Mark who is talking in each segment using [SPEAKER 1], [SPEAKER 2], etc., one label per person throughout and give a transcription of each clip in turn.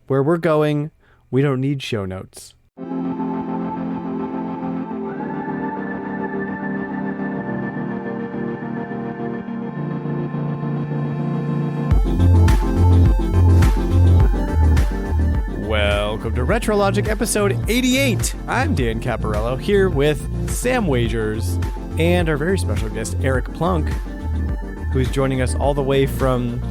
[SPEAKER 1] Where we're going, we don't need show notes. Welcome to RetroLogic episode 88. I'm Dan Caporello here with Sam Wagers and our very special guest Eric Plunk, who's joining us all the way from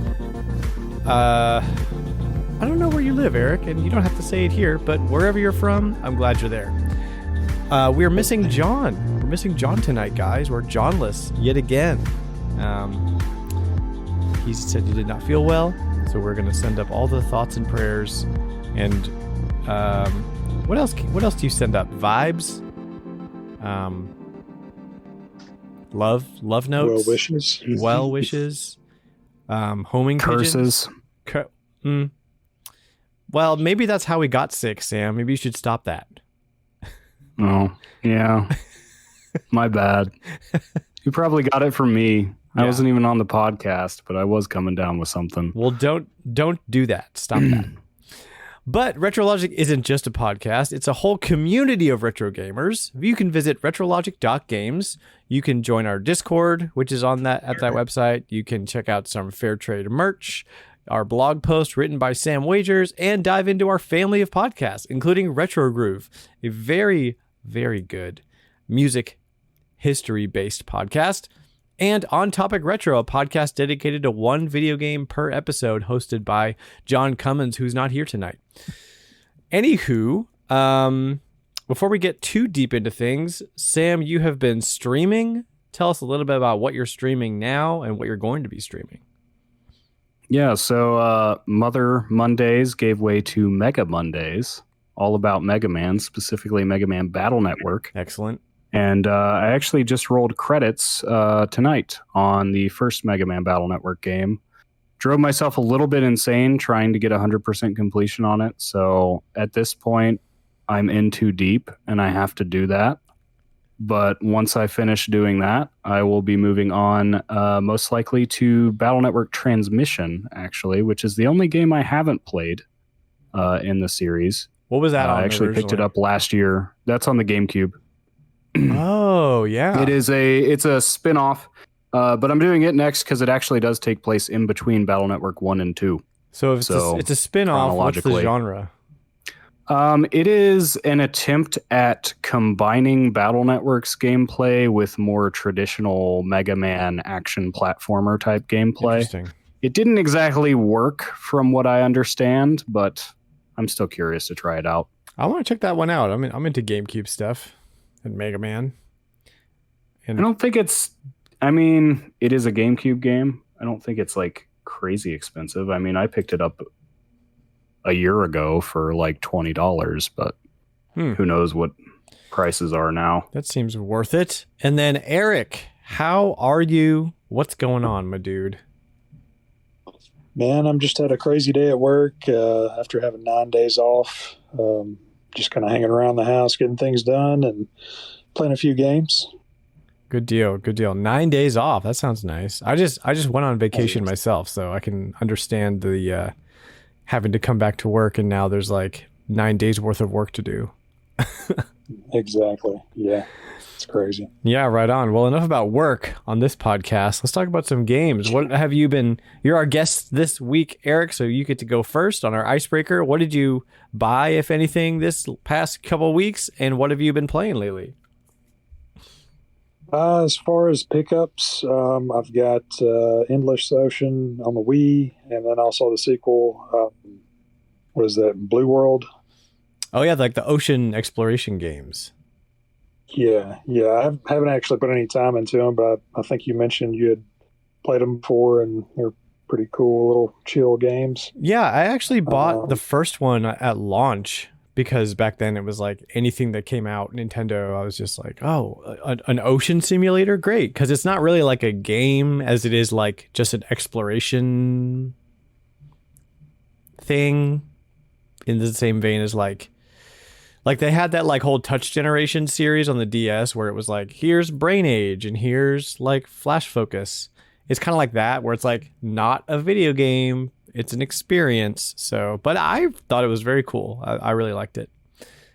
[SPEAKER 1] I don't know where you live, Eric, and you don't have to say it here, but wherever you're from, I'm glad you're there. We're missing John. We're missing John tonight, guys. We're Johnless yet again. He said he did not feel well, so we're going to send up all the thoughts and prayers. And what else do you send up? Vibes? Love notes? Well wishes. Homing
[SPEAKER 2] curses.
[SPEAKER 1] Well, maybe that's how we got sick, Sam. Maybe you should stop that.
[SPEAKER 2] Oh, yeah. My bad. You probably got it from me. Yeah. I wasn't even on the podcast, but I was coming down with something.
[SPEAKER 1] Well, don't do that. Stop that. But RetroLogic isn't just a podcast. It's a whole community of retro gamers. You can visit retrologic.games. You can join our Discord, which is on that at that website. You can check out some fair trade merch, our blog post written by Sam Wagers, and dive into our family of podcasts, including Retro Groove, a very, very good music history-based podcast, and On Topic Retro, a podcast dedicated to one video game per episode, hosted by John Cummins, who's not here tonight. Anywho, before we get too deep into things, Sam, you have been streaming. Tell us a little bit about what you're streaming now and what you're going to be streaming.
[SPEAKER 2] Yeah, so Mother Mondays gave way to Mega Mondays, all about Mega Man, specifically Mega Man Battle Network.
[SPEAKER 1] Excellent.
[SPEAKER 2] And I actually just rolled credits tonight on the first Mega Man Battle Network game. Drove myself a little bit insane trying to get 100% completion on it. So at this point, I'm in too deep and I have to do that. But once I finish doing that, I will be moving on most likely to Battle Network Transmission, actually, which is the only game I haven't played in the series.
[SPEAKER 1] What was that on?
[SPEAKER 2] I actually picked it up last year. That's on the GameCube.
[SPEAKER 1] Oh, yeah.
[SPEAKER 2] It's a spin-off, but I'm doing it next because it actually does take place in between Battle Network 1 and 2.
[SPEAKER 1] So if it's a spin-off, what's the genre?
[SPEAKER 2] It is an attempt at combining Battle Network's gameplay with more traditional Mega Man action platformer type gameplay.
[SPEAKER 1] Interesting.
[SPEAKER 2] It didn't exactly work from what I understand, but I'm still curious to try it out.
[SPEAKER 1] I want to check that one out. I'm into GameCube stuff and Mega Man. And
[SPEAKER 2] I don't think it is a GameCube game. I don't think it's like crazy expensive. I mean, I picked it up a year ago for like $20, but who knows what prices are now.
[SPEAKER 1] That seems worth it. And then Eric, how are you? What's going on, my dude?
[SPEAKER 3] Man, I'm just had a crazy day at work after having 9 days off. Just kind of hanging around the house, getting things done and playing a few games.
[SPEAKER 1] Good deal. 9 days off. That sounds nice. I just went on vacation myself, so I can understand the having to come back to work, and now there's like 9 days worth of work to do.
[SPEAKER 3] Exactly. Yeah. It's crazy.
[SPEAKER 1] Yeah, right on. Well, enough about work on this podcast. Let's talk about some games. What have you been? You're our guest this week, Eric, so you get to go first on our Icebreaker. What did you buy, if anything, this past couple of weeks, and what have you been playing lately?
[SPEAKER 3] As far as pickups, I've got Endless Ocean on the Wii, and then also the sequel. What is that? Blue World.
[SPEAKER 1] Oh yeah, like the ocean exploration games.
[SPEAKER 3] Yeah. I haven't actually put any time into them, but I think you mentioned you had played them before, and they're pretty cool little chill games.
[SPEAKER 1] Yeah, I actually bought the first one at launch because back then it was like anything that came out Nintendo, I was just like, oh, an ocean simulator? Great, because it's not really like a game as it is like just an exploration thing in the same vein as like they had that like whole Touch Generation series on the DS where it was like, here's Brain Age and here's like Flash Focus. It's kind of like that where it's like not a video game. It's an experience. So, but I thought it was very cool. I really liked it.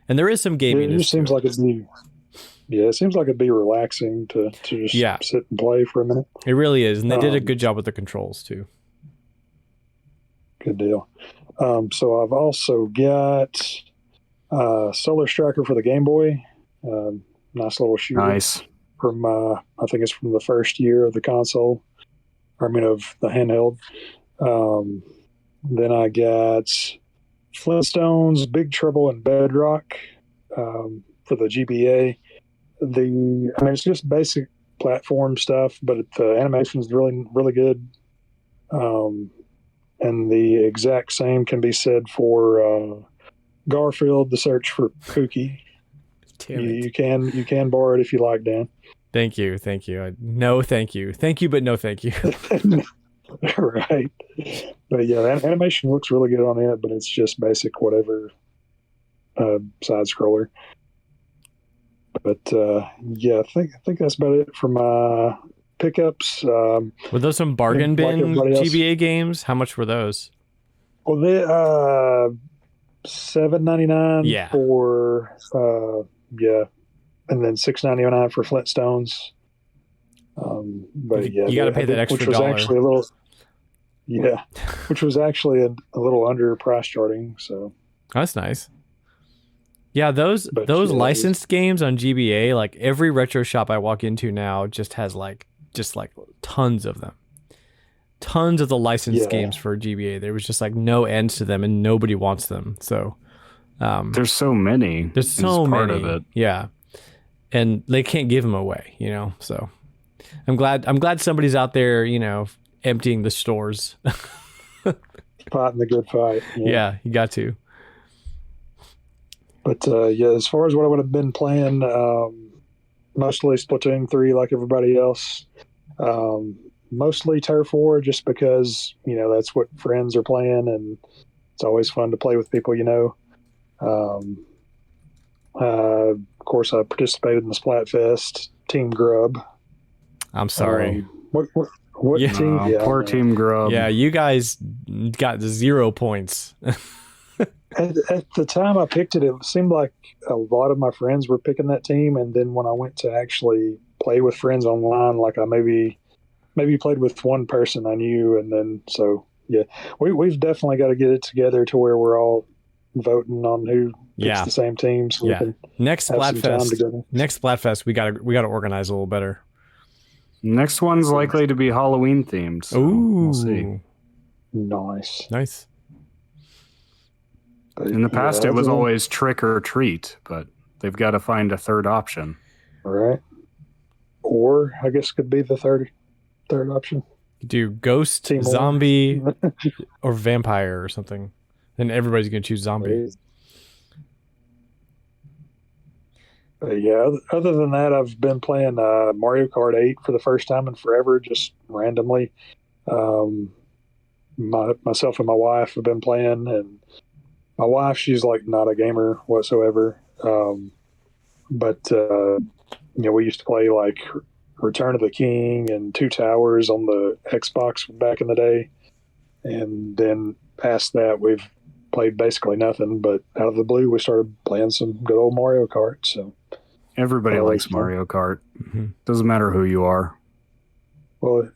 [SPEAKER 1] And there is some gaming.
[SPEAKER 3] It just seems like it'd be, it seems like it'd be relaxing to just sit and play for a minute.
[SPEAKER 1] It really is. And they did a good job with the controls too.
[SPEAKER 3] Good deal. So I've also got Solar Striker for the Game Boy. Nice little shooter.
[SPEAKER 2] Nice.
[SPEAKER 3] From I think it's from the first year of the console. Of the handheld. Then I got Flintstones, Big Trouble in Bedrock for the GBA. It's just basic platform stuff, but the animation is really, really good. And the exact same can be said for Garfield: The Search for Pookie. You can borrow it if you like, Dan.
[SPEAKER 1] Thank you. No, thank you. Thank you, but no, thank you.
[SPEAKER 3] Right. But yeah, the animation looks really good on it, but it's just basic whatever side scroller. But I think that's about it for my pickups.
[SPEAKER 1] Were those some bargain bin GBA games? How much were those?
[SPEAKER 3] Well, they $7.99 for and then $6.99 for Flintstones. But
[SPEAKER 1] you got to pay that extra
[SPEAKER 3] which was
[SPEAKER 1] dollar.
[SPEAKER 3] Actually a little, which was actually a little under price starting. So
[SPEAKER 1] that's nice. Yeah, those licensed games on GBA, like every retro shop I walk into now just has like tons of them. Tons of the licensed games for GBA. There was just like no ends to them, and nobody wants them. So
[SPEAKER 2] there's so many.
[SPEAKER 1] There's so
[SPEAKER 2] part
[SPEAKER 1] many
[SPEAKER 2] of it.
[SPEAKER 1] Yeah, and they can't give them away. So I'm glad somebody's out there, emptying the stores.
[SPEAKER 3] Fighting the good fight.
[SPEAKER 1] Yeah, you got to.
[SPEAKER 3] But as far as what I would have been playing, mostly Splatoon 3 like everybody else. Mostly Turf War just because, that's what friends are playing and it's always fun to play with people, Of course, I participated in the Splatfest, Team Grub.
[SPEAKER 1] I'm sorry.
[SPEAKER 3] What team?
[SPEAKER 2] Poor Team Grub.
[SPEAKER 1] Yeah, you guys got 0 points.
[SPEAKER 3] At the time I picked it, it seemed like a lot of my friends were picking that team. And then when I went to actually play with friends online, like I maybe played with one person I knew. And then, we've definitely got to get it together to where we're all voting on who picks the same team. So we can
[SPEAKER 1] next Splatfest, we gotta organize a little better.
[SPEAKER 2] Next one's likely to be Halloween themed. So we'll see.
[SPEAKER 3] Nice. But
[SPEAKER 2] in the past, it was always trick or treat, but they've got to find a third option.
[SPEAKER 3] All right. Or I guess could be the third option.
[SPEAKER 1] Do ghost, zombie, or vampire or something. Then everybody's going to choose zombie.
[SPEAKER 3] Other than that, I've been playing Mario Kart 8 for the first time in forever, just randomly. Myself and my wife have been playing, and my wife, she's like not a gamer whatsoever. But we used to play like Return of the King and Two Towers on the Xbox back in the day. And then past that, we've played basically nothing, but out of the blue, we started playing some good old Mario Kart. So
[SPEAKER 2] everybody likes Mario Kart. Mm-hmm. Doesn't matter who you are.
[SPEAKER 3] Well,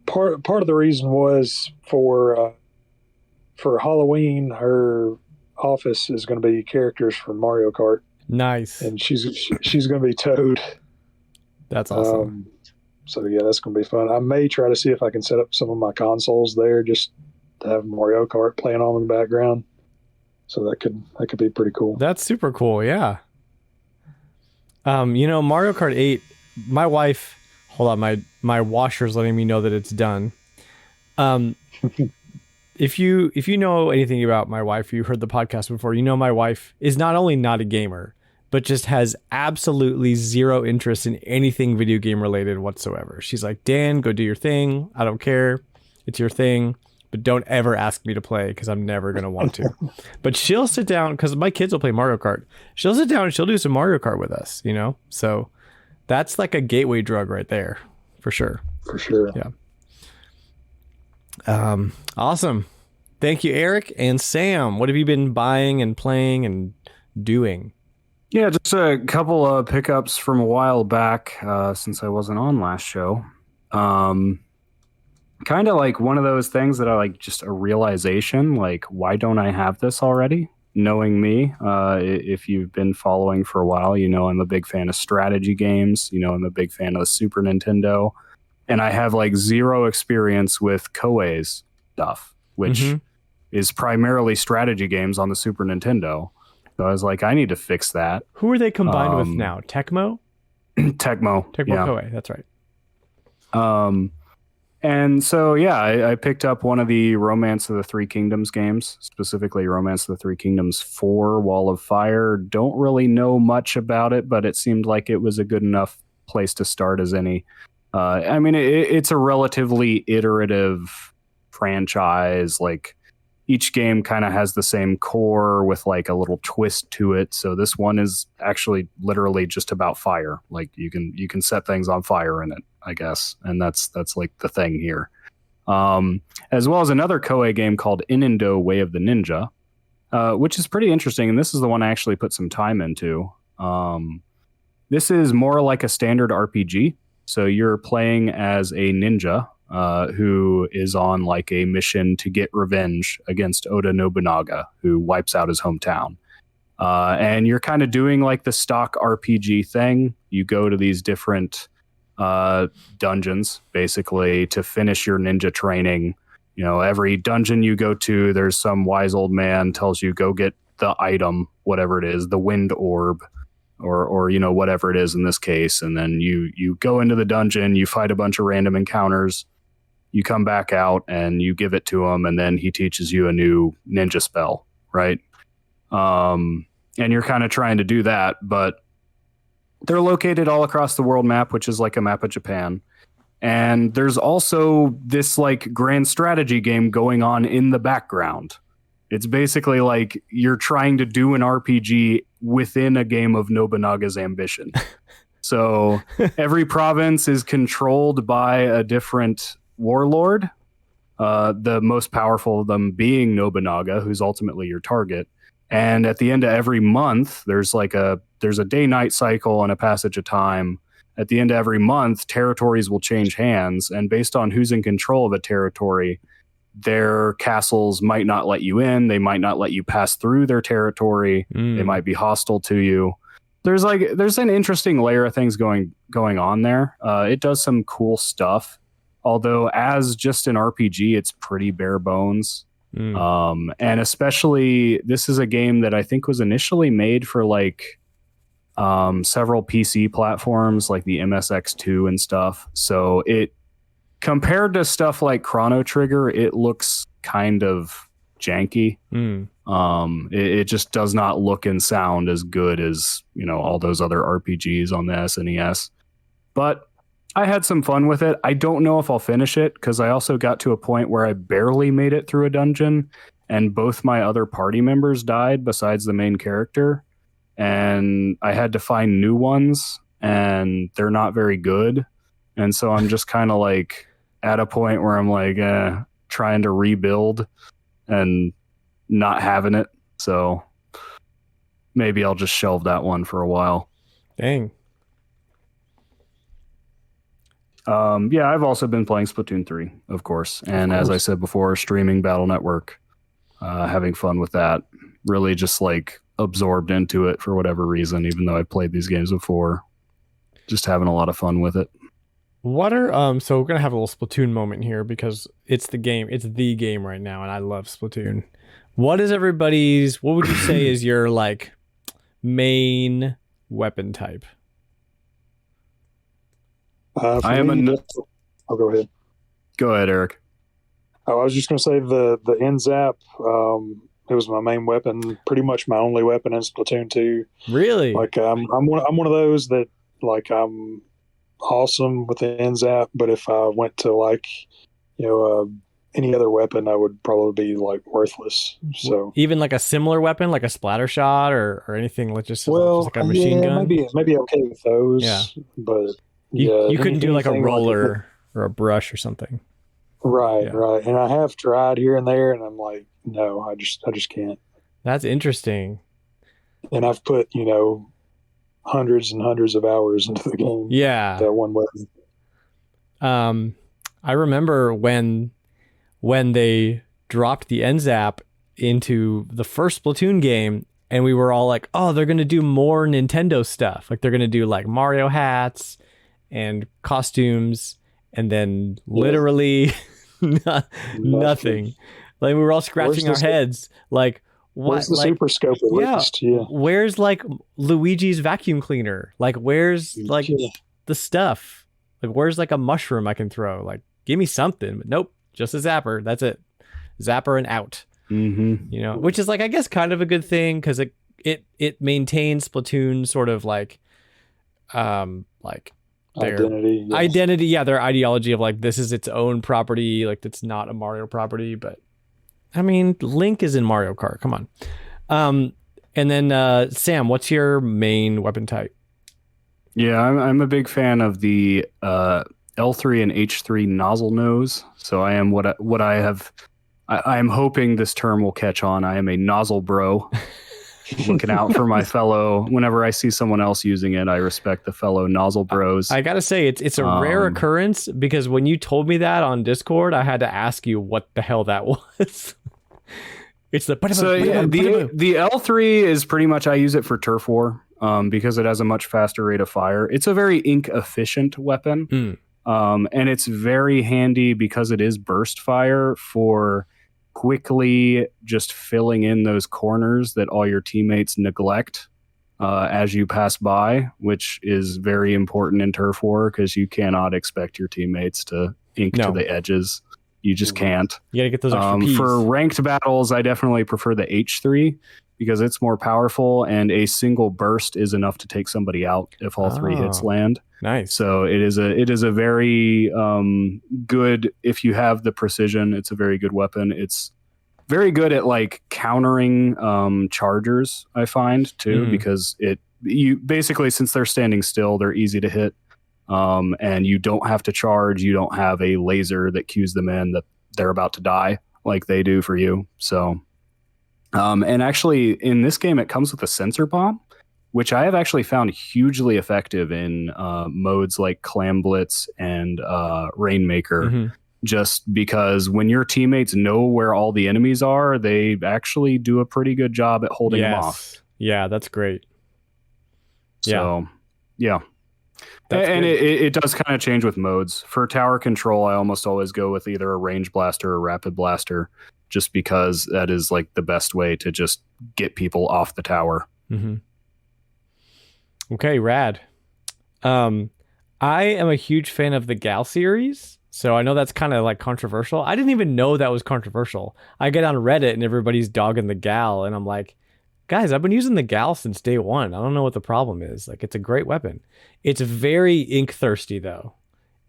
[SPEAKER 3] part of the reason was for Halloween, her office is going to be characters from Mario Kart.
[SPEAKER 1] Nice.
[SPEAKER 3] And she's going to be Toad.
[SPEAKER 1] That's awesome.
[SPEAKER 3] So that's going to be fun. I may try to see if I can set up some of my consoles there just to have Mario Kart playing on in the background. So that could be pretty cool.
[SPEAKER 1] That's super cool. Yeah. Mario Kart 8, my wife, hold on, my washer's letting me know that it's done. If you know anything about my wife, you heard the podcast before, my wife is not only not a gamer, but just has absolutely zero interest in anything video game related whatsoever. She's like, Dan, go do your thing. I don't care. It's your thing. But don't ever ask me to play because I'm never going to want to. But she'll sit down because my kids will play Mario Kart. She'll sit down and she'll do some Mario Kart with us, So that's like a gateway drug right there for sure.
[SPEAKER 3] For sure.
[SPEAKER 1] Yeah. Awesome. Thank you, Eric. And Sam, what have you been buying and playing and doing?
[SPEAKER 2] Yeah, just a couple of pickups from a while back since I wasn't on last show. Kind of like one of those things that I like, just a realization, like, why don't I have this already? Knowing me, if you've been following for a while, you know I'm a big fan of strategy games. You know I'm a big fan of the Super Nintendo. And I have like zero experience with Koei's stuff, which is primarily strategy games on the Super Nintendo. So I was like, I need to fix that.
[SPEAKER 1] Who are they combined with now? Tecmo?
[SPEAKER 2] Tecmo. Yeah.
[SPEAKER 1] Koei, that's right.
[SPEAKER 2] And so, yeah, I picked up one of the Romance of the Three Kingdoms games, specifically Romance of the Three Kingdoms 4, Wall of Fire. Don't really know much about it, but it seemed like it was a good enough place to start as any. I mean, it's a relatively iterative franchise. Like, each game kind of has the same core with like a little twist to it. So this one is actually literally just about fire. Like you can set things on fire in it, I guess. And that's like the thing here. As well as another Koei game called Inindo Way of the Ninja, which is pretty interesting. And this is the one I actually put some time into. This is more like a standard RPG. So you're playing as a ninja who is on like a mission to get revenge against Oda Nobunaga, who wipes out his hometown. And you're kind of doing like the stock RPG thing. You go to these different dungeons, basically, to finish your ninja training. You know, every dungeon you go to, there's some wise old man tells you, go get the item, whatever it is, the wind orb, or you know, whatever it is in this case. And then you go into the dungeon, you fight a bunch of random encounters. You come back out and you give it to him, and then he teaches you a new ninja spell, right? And you're kind of trying to do that, but they're located all across the world map, which is like a map of Japan. And there's also this like grand strategy game going on in the background. It's basically like you're trying to do an RPG within a game of Nobunaga's ambition. So every province is controlled by a different warlord, the most powerful of them being Nobunaga, who's ultimately your target. And at the end of every month, there's a day-night cycle and a passage of time. At the end of every month, territories will change hands, and based on who's in control of a territory, their castles might not let you in. They might not let you pass through their territory. They might be hostile to you. There's an interesting layer of things going on there. It does some cool stuff. Although as just an RPG, it's pretty bare bones. And especially, this is a game that I think was initially made for like several PC platforms like the MSX2 and stuff. So it, compared to stuff like Chrono Trigger, it looks kind of janky. It just does not look and sound as good as, you know, all those other RPGs on the SNES. But I had some fun with it. I don't know if I'll finish it because I also got to a point where I barely made it through a dungeon and both my other party members died besides the main character. And I had to find new ones and they're not very good. And so I'm just kind of like at a point where I'm like trying to rebuild and not having it. So maybe I'll just shelve that one for a while.
[SPEAKER 1] Dang.
[SPEAKER 2] Yeah, I've also been playing Splatoon 3, of course. And as I said before, streaming Battle Network, having fun with that. Really just like absorbed into it for whatever reason, even though I've played these games before. Just having a lot of fun with it.
[SPEAKER 1] What are so we're gonna have a little Splatoon moment here because it's the game right now, and I love Splatoon. What would you say is your like main weapon type?
[SPEAKER 2] I am
[SPEAKER 3] I'll go ahead.
[SPEAKER 2] Go ahead, Eric.
[SPEAKER 3] Oh, I was just going to say the NZAP. It was my main weapon, pretty much my only weapon in Splatoon 2.
[SPEAKER 1] Really?
[SPEAKER 3] Like I'm one of those that like I'm awesome with the NZAP, but if I went to like any other weapon, I would probably be like worthless. So
[SPEAKER 1] even like a similar weapon, like a splatter shot or anything, just like a machine gun.
[SPEAKER 3] Maybe okay with those.
[SPEAKER 1] Yeah,
[SPEAKER 3] but
[SPEAKER 1] you couldn't do like a roller or a brush or something.
[SPEAKER 3] Right,
[SPEAKER 1] Yeah.
[SPEAKER 3] right. And I have tried here and there, and I'm like, no, I just can't.
[SPEAKER 1] That's interesting.
[SPEAKER 3] And I've put, hundreds and hundreds of hours into the game.
[SPEAKER 1] Yeah.
[SPEAKER 3] That one weapon.
[SPEAKER 1] I remember when they dropped the NZAP into the first Splatoon game, and we were all like, oh, they're going to do more Nintendo stuff. Like they're going to do like Mario hats and costumes, and then literally nothing. Like we were all scratching our heads. Like, what?
[SPEAKER 3] Where's the
[SPEAKER 1] like,
[SPEAKER 3] Super Scope at least? Yeah.
[SPEAKER 1] Where's like Luigi's vacuum cleaner? Like, where's like the stuff? Like, where's like a mushroom I can throw? Like, give me something. But nope, just a zapper. That's it. Zapper and out.
[SPEAKER 2] Mm-hmm.
[SPEAKER 1] Which is like, I guess, kind of a good thing because it maintains Splatoon sort of like their
[SPEAKER 3] identity. Yes.
[SPEAKER 1] Identity. Yeah, their ideology of like this is its own property. Like it's not a Mario property, but I mean, Link is in Mario Kart. Come on. And then Sam, what's your main weapon type?
[SPEAKER 2] Yeah, I'm a big fan of the L3 and H3 nozzle nose. So I am what I have. I am hoping this term will catch on. I am a nozzle bro, looking out for my fellow. Whenever I see someone else using it, I respect the fellow nozzle bros.
[SPEAKER 1] I gotta say, it's a rare occurrence because when you told me that on Discord, I had to ask you what the hell that was. It's the
[SPEAKER 2] the L3 is pretty much I use it for turf war because it has a much faster rate of fire. It's a very ink efficient weapon, and it's very handy because it is burst fire for quickly just filling in those corners that all your teammates neglect as you pass by, which is very important in turf war because you cannot expect your teammates to ink to the edges. You just can't.
[SPEAKER 1] You gotta get those extra Ps.
[SPEAKER 2] For ranked battles, I definitely prefer the H3 because it's more powerful and a single burst is enough to take somebody out if all three hits land.
[SPEAKER 1] Nice.
[SPEAKER 2] So it is a very good, if you have the precision, it's a very good weapon. It's very good at like countering chargers, I find too, because you basically, since they're standing still, they're easy to hit. And you don't have to charge. You don't have a laser that cues them in that they're about to die like they do for you. So, and actually in this game, it comes with a sensor bomb, which I have actually found hugely effective in modes like Clam Blitz and Rainmaker, just because when your teammates know where all the enemies are, they actually do a pretty good job at holding them off.
[SPEAKER 1] Yeah, that's great.
[SPEAKER 2] So, yeah. And it does kind of change with modes. For tower control, I almost always go with either a range blaster or rapid blaster, just because that is like the best way to just get people off the tower.
[SPEAKER 1] Okay, rad. I am a huge fan of the Gal series, so I know that's kind of like controversial. I didn't even know that was controversial. I get on Reddit and everybody's dogging the Gal, and I'm like, guys, I've been using the Gal since day one. I don't know what the problem is. Like, it's a great weapon. It's very ink thirsty though.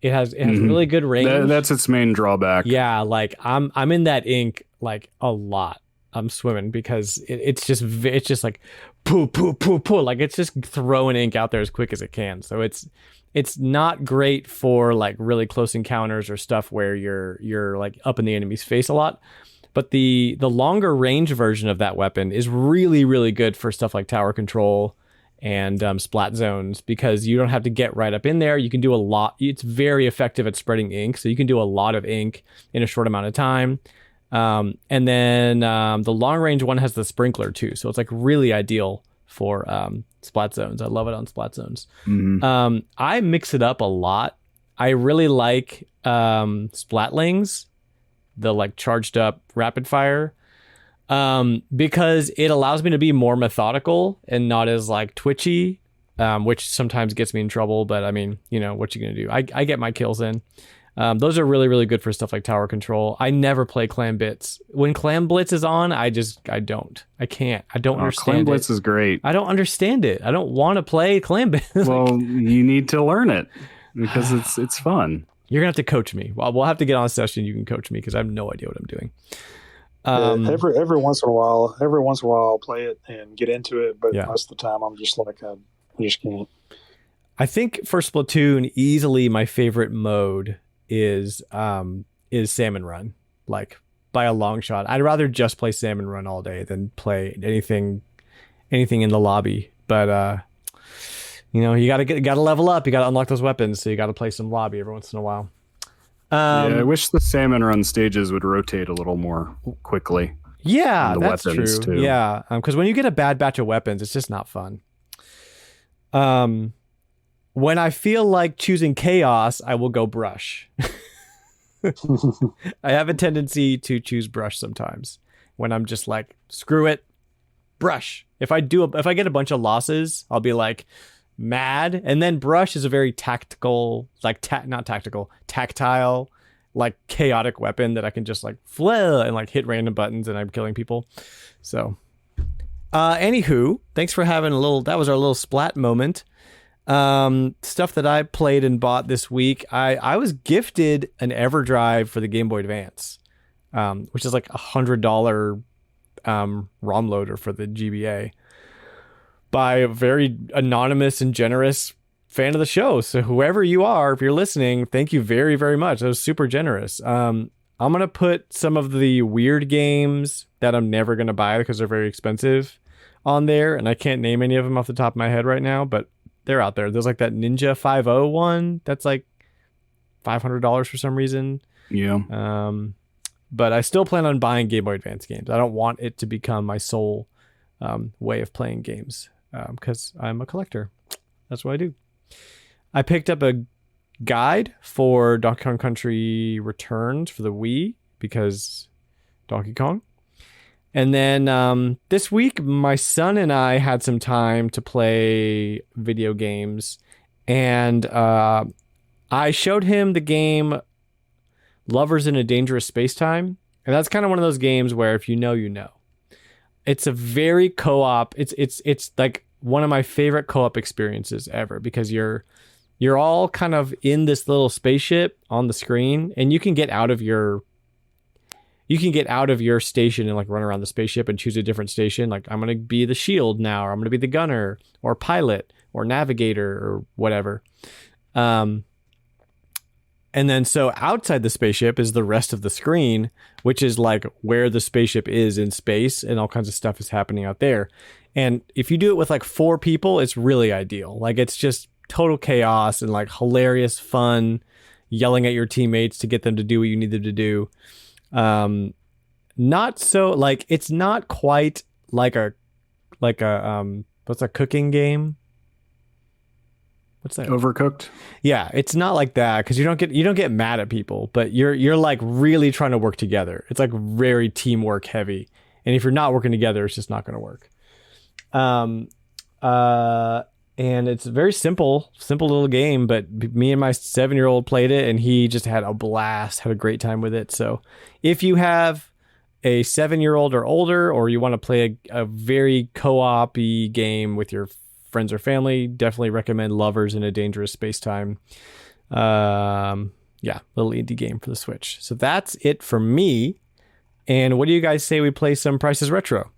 [SPEAKER 1] It has really good range.
[SPEAKER 2] That's its main drawback.
[SPEAKER 1] Yeah, like I'm in that ink like a lot. I'm swimming because it's just like poo. Like it's just throwing ink out there as quick as it can. So it's not great for like really close encounters or stuff where you're like up in the enemy's face a lot. But the longer range version of that weapon is really, really good for stuff like tower control and splat zones because you don't have to get right up in there. You can do a lot. It's very effective at spreading ink, so you can do a lot of ink in a short amount of time. And then the long range one has the sprinkler too, so it's like really ideal for splat zones. I love it on splat zones. I mix it up a lot. I really like Splatlings, the like charged up rapid fire, because it allows me to be more methodical and not as like twitchy, which sometimes gets me in trouble. But I mean, what you gonna do? I get my kills in. Those are really, really good for stuff like tower control. I never play Clam Blitz. When Clam Blitz is on, I can't. I don't understand
[SPEAKER 2] Clam Blitz is great.
[SPEAKER 1] I don't understand it. I don't want to play Clam Blitz.
[SPEAKER 2] Well, you need to learn it because it's fun.
[SPEAKER 1] You're gonna have to coach me. Well, we'll have to get on a session. You can coach me because I have no idea what I'm doing.
[SPEAKER 3] Every once in a while, I'll play it and get into it, but most of the time, I'm just like, I just can't.
[SPEAKER 1] I think for Splatoon, easily my favorite mode is is Salmon Run, like by a long shot. I'd rather just play Salmon Run all day than play anything in the lobby. But you gotta level up. You gotta unlock those weapons, so you gotta play some lobby every once in a while.
[SPEAKER 2] I wish the Salmon Run stages would rotate a little more quickly.
[SPEAKER 1] Yeah,
[SPEAKER 2] the
[SPEAKER 1] that's
[SPEAKER 2] weapons
[SPEAKER 1] true.
[SPEAKER 2] too.
[SPEAKER 1] Yeah, because when you get a bad batch of weapons, it's just not fun. When I feel like choosing chaos, I will go brush. I have a tendency to choose brush sometimes when I'm just like, screw it, brush. If I get a bunch of losses, I'll be like mad. And then brush is a very tactical, like not tactical, tactile, like chaotic weapon that I can just like flail and like hit random buttons and I'm killing people. So, anywho, thanks for having that was our little splat moment. Stuff that I played and bought this week. I was gifted an Everdrive for the Game Boy Advance, which is like $100 ROM loader for the GBA by a very anonymous and generous fan of the show. So whoever you are, if you're listening, thank you very, very much. That was super generous. I'm going to put some of the weird games that I'm never going to buy because they're very expensive on there. And I can't name any of them off the top of my head right now, but they're out there. There's like that Ninja 5.0 one that's like $500 for some reason.
[SPEAKER 2] Yeah.
[SPEAKER 1] But I still plan on buying Game Boy Advance games. I don't want it to become my sole way of playing games because I'm a collector. That's what I do. I picked up a guide for Donkey Kong Country Returns for the Wii because Donkey Kong. And then this week, my son and I had some time to play video games. And I showed him the game Lovers in a Dangerous Space-Time. And that's kind of one of those games where if you know, you know. It's a very co-op. It's like one of my favorite co-op experiences ever because you're all kind of in this little spaceship on the screen and you can get out of your station and like run around the spaceship and choose a different station. Like I'm going to be the shield now, or I'm going to be the gunner or pilot or navigator or whatever. And then so outside the spaceship is the rest of the screen, which is like where the spaceship is in space and all kinds of stuff is happening out there. And if you do it with like 4 people, it's really ideal. Like it's just total chaos and like hilarious fun, yelling at your teammates to get them to do what you need them to do. Not so like it's not quite like a what's a cooking game? What's that?
[SPEAKER 2] Overcooked?
[SPEAKER 1] Yeah, it's not like that because you don't get mad at people, but you're like really trying to work together. It's like very teamwork heavy, and if you're not working together, it's just not going to work. And it's a very simple little game, but me and my 7-year-old played it, and he just had a blast, had a great time with it. So if you have a 7-year-old or older, or you want to play a very co-op-y game with your friends or family, definitely recommend Lovers in a Dangerous Space-Time. Little indie game for the Switch. So that's it for me. And what do you guys say we play some Price is Retro?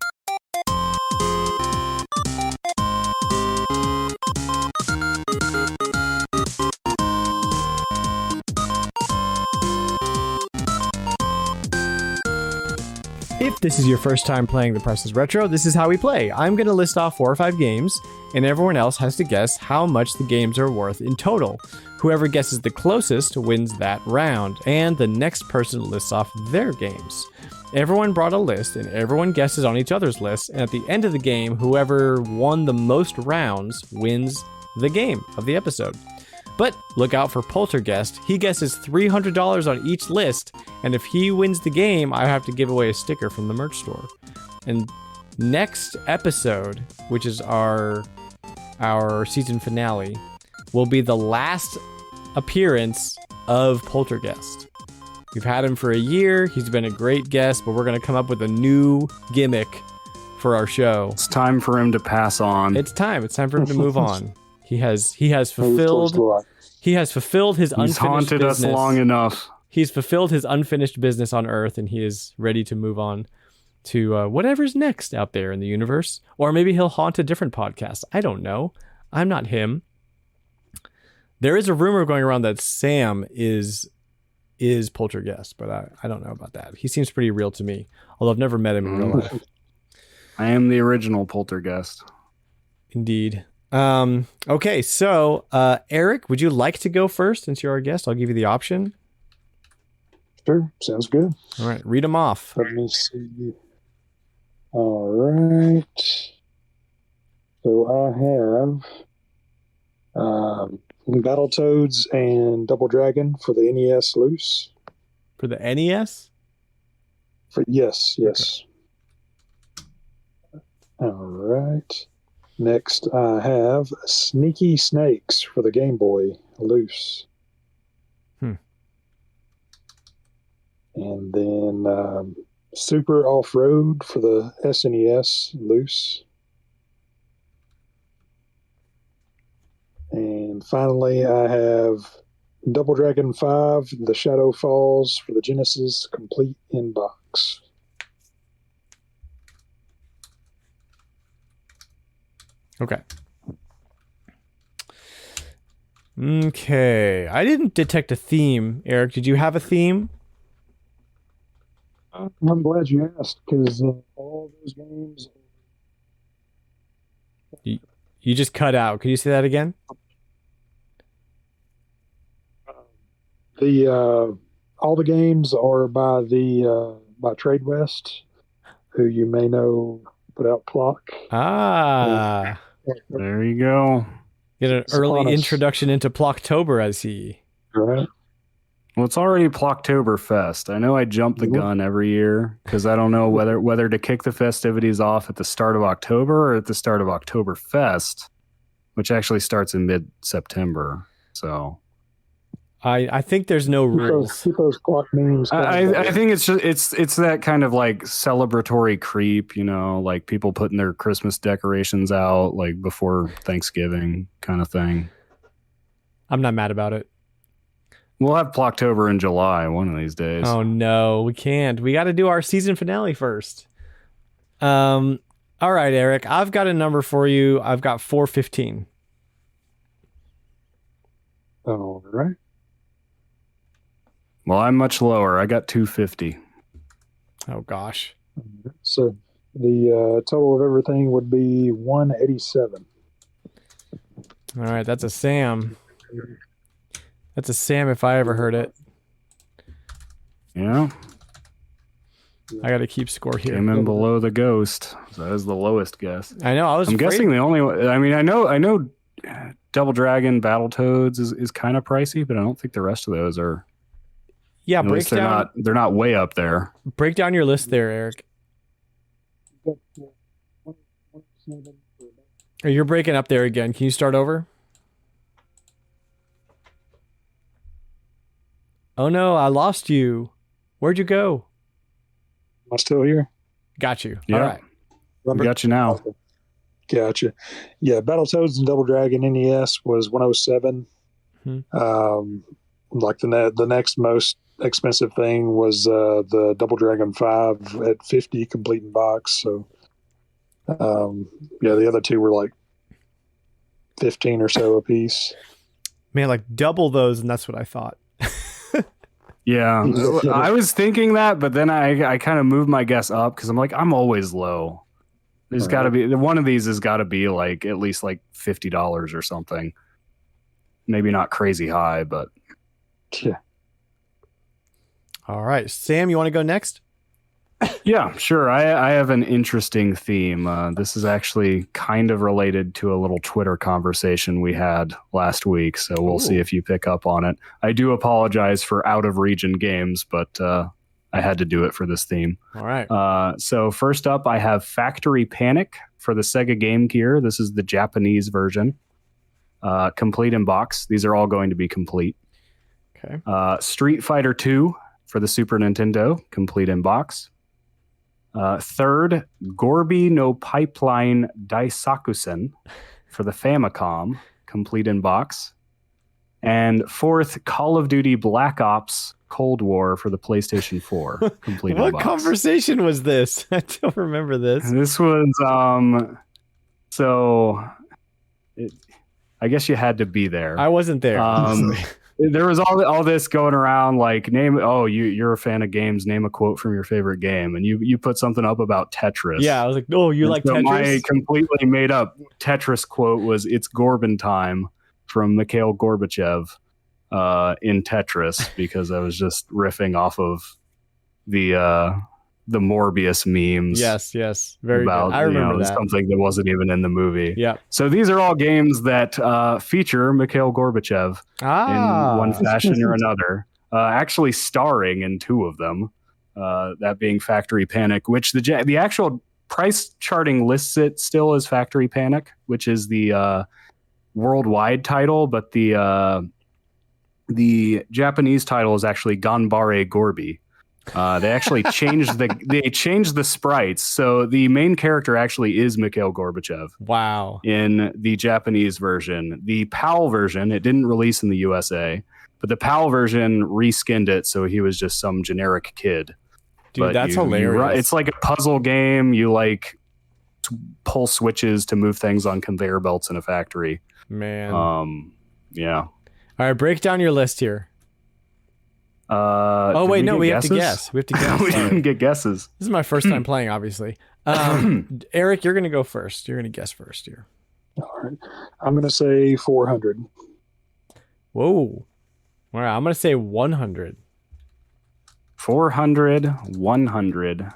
[SPEAKER 1] If this is your first time playing The Price is Retro, this is how we play. I'm going to list off 4 or 5 games, and everyone else has to guess how much the games are worth in total. Whoever guesses the closest wins that round, and the next person lists off their games. Everyone brought a list, and everyone guesses on each other's list, and at the end of the game, whoever won the most rounds wins the game of the episode. But look out for Poltergeist. He guesses $300 on each list, and if he wins the game, I have to give away a sticker from the merch store. And next episode, which is our season finale, will be the last appearance of Poltergeist. We've had him for a year. He's been a great guest, but we're going to come up with a new gimmick for our show.
[SPEAKER 2] It's time for him to pass on.
[SPEAKER 1] It's time for him to move on. He has fulfilled his unfinished business.
[SPEAKER 2] He's haunted us long enough.
[SPEAKER 1] He's fulfilled his unfinished business on Earth, and he is ready to move on to whatever's next out there in the universe. Or maybe he'll haunt a different podcast. I don't know. I'm not him. There is a rumor going around that Sam is is Poltergeist, but I don't know about that. He seems pretty real to me, although I've never met him in real life.
[SPEAKER 2] I am the original Poltergeist.
[SPEAKER 1] Indeed. Okay, so Eric, would you like to go first since you're our guest? I'll give you the option.
[SPEAKER 3] Sure, sounds good.
[SPEAKER 1] All right, read them off.
[SPEAKER 3] Let me see. All right. So I have Battletoads and Double Dragon for the NES loose.
[SPEAKER 1] For the NES?
[SPEAKER 3] Yes. All right. Next, I have Sneaky Snakes for the Game Boy loose. And then Super Off-Road for the SNES loose. And finally, I have Double Dragon 5, The Shadow Falls for the Genesis, complete in box.
[SPEAKER 1] Okay. I didn't detect a theme. Eric, did you have a theme?
[SPEAKER 3] I'm glad you asked, because all those games...
[SPEAKER 1] You just cut out. Could you say that again?
[SPEAKER 3] All the games are by Trade West, who you may know put out Clock.
[SPEAKER 1] Ah.
[SPEAKER 2] There you go.
[SPEAKER 1] Get an early introduction into Plocktober, I see.
[SPEAKER 3] Right.
[SPEAKER 2] Well, it's already Plocktoberfest. I know I jump the gun every year because I don't know whether to kick the festivities off at the start of October or at the start of Oktoberfest, which actually starts in mid-September. So
[SPEAKER 1] I think there's no rules.
[SPEAKER 3] Keep those clock memes.
[SPEAKER 2] I think it's just it's that kind of like celebratory creep, like people putting their Christmas decorations out like before Thanksgiving kind of thing.
[SPEAKER 1] I'm not mad about it.
[SPEAKER 2] We'll have Plocktober in July one of these days.
[SPEAKER 1] Oh no, we can't. We got to do our season finale first. All right, Eric, I've got a number for you. I've got 415.
[SPEAKER 3] All right.
[SPEAKER 2] Well, I'm much lower. I got 250.
[SPEAKER 1] Oh gosh.
[SPEAKER 3] So the total of everything would be 187.
[SPEAKER 1] All right, that's a Sam. That's a Sam if I ever heard it.
[SPEAKER 2] Yeah.
[SPEAKER 1] I got to keep score here.
[SPEAKER 2] Came in below the Ghost. So that was the lowest guess.
[SPEAKER 1] I know. I'm
[SPEAKER 2] guessing the only one. I mean, I know Double Dragon Battletoads is kind of pricey, but I don't think the rest of those are.
[SPEAKER 1] Yeah,
[SPEAKER 2] at least they're not way up there.
[SPEAKER 1] Break down your list there, Eric. Oh, you're breaking up there again. Can you start over? Oh no, I lost you. Where'd you go?
[SPEAKER 3] Am I still here?
[SPEAKER 1] Got you.
[SPEAKER 2] Yeah.
[SPEAKER 1] All right.
[SPEAKER 2] We got you now.
[SPEAKER 3] Gotcha. Yeah, Battletoads and Double Dragon NES was 107. Like the next most expensive thing was the Double Dragon 5 at 50 complete in box. So the other two were like 15 or so a piece.
[SPEAKER 1] Man, like double those, and that's what I thought.
[SPEAKER 2] Yeah, I was thinking that, but then I kind of moved my guess up because I'm like, I'm always low. There's got to be one of these has got to be like at least like $50 or something. Maybe not crazy high, but
[SPEAKER 3] yeah.
[SPEAKER 1] All right, Sam, you want to go next?
[SPEAKER 2] Yeah, sure. I have an interesting theme. This is actually kind of related to a little Twitter conversation we had last week, so we'll see if you pick up on it. I do apologize for out-of-region games, but I had to do it for this theme.
[SPEAKER 1] All right.
[SPEAKER 2] So first up, I have Factory Panic for the Sega Game Gear. This is the Japanese version. Complete in box. These are all going to be complete.
[SPEAKER 1] Okay.
[SPEAKER 2] Street Fighter 2 for the Super Nintendo. Complete in box. Third, Gorby no Pipeline Daisakusen for the Famicom, complete in box. And fourth, Call of Duty Black Ops Cold War for the PlayStation 4, complete in box.
[SPEAKER 1] What conversation was this? I don't remember this.
[SPEAKER 2] This was, I guess you had to be there.
[SPEAKER 1] I wasn't there.
[SPEAKER 2] there was all this going around like you're a fan of games, name a quote from your favorite game, and you put something up about Tetris.
[SPEAKER 1] Yeah, I was like, oh, you like Tetris?
[SPEAKER 2] My completely made up Tetris quote was "It's Gorbin time" from Mikhail Gorbachev in Tetris, because I was just riffing off of the Morbius memes.
[SPEAKER 1] Yes, very
[SPEAKER 2] about,
[SPEAKER 1] good. I remember that.
[SPEAKER 2] Something that wasn't even in the movie.
[SPEAKER 1] Yeah.
[SPEAKER 2] So these are all games that feature Mikhail Gorbachev in one fashion or another, actually starring in two of them, that being Factory Panic, which the actual price charting lists it still as Factory Panic, which is the worldwide title, but the Japanese title is actually Ganbare Gorby. They actually changed the sprites, so the main character actually is Mikhail Gorbachev.
[SPEAKER 1] Wow!
[SPEAKER 2] In the Japanese version, the PAL version, it didn't release in the USA, but the PAL version reskinned it, so he was just some generic kid.
[SPEAKER 1] Dude, that's hilarious.
[SPEAKER 2] It's like a puzzle game. You like pull switches to move things on conveyor belts in a factory.
[SPEAKER 1] Man.
[SPEAKER 2] Yeah.
[SPEAKER 1] All right, break down your list here. Oh wait, no, we have to guess. We have to guess.
[SPEAKER 2] We didn't get guesses.
[SPEAKER 1] This is my first time playing, obviously. Eric, you're going to go first. You're going to guess first here.
[SPEAKER 3] All right. I'm going to say 400.
[SPEAKER 1] Whoa. All right, I'm going to say 100.
[SPEAKER 2] 400, 100.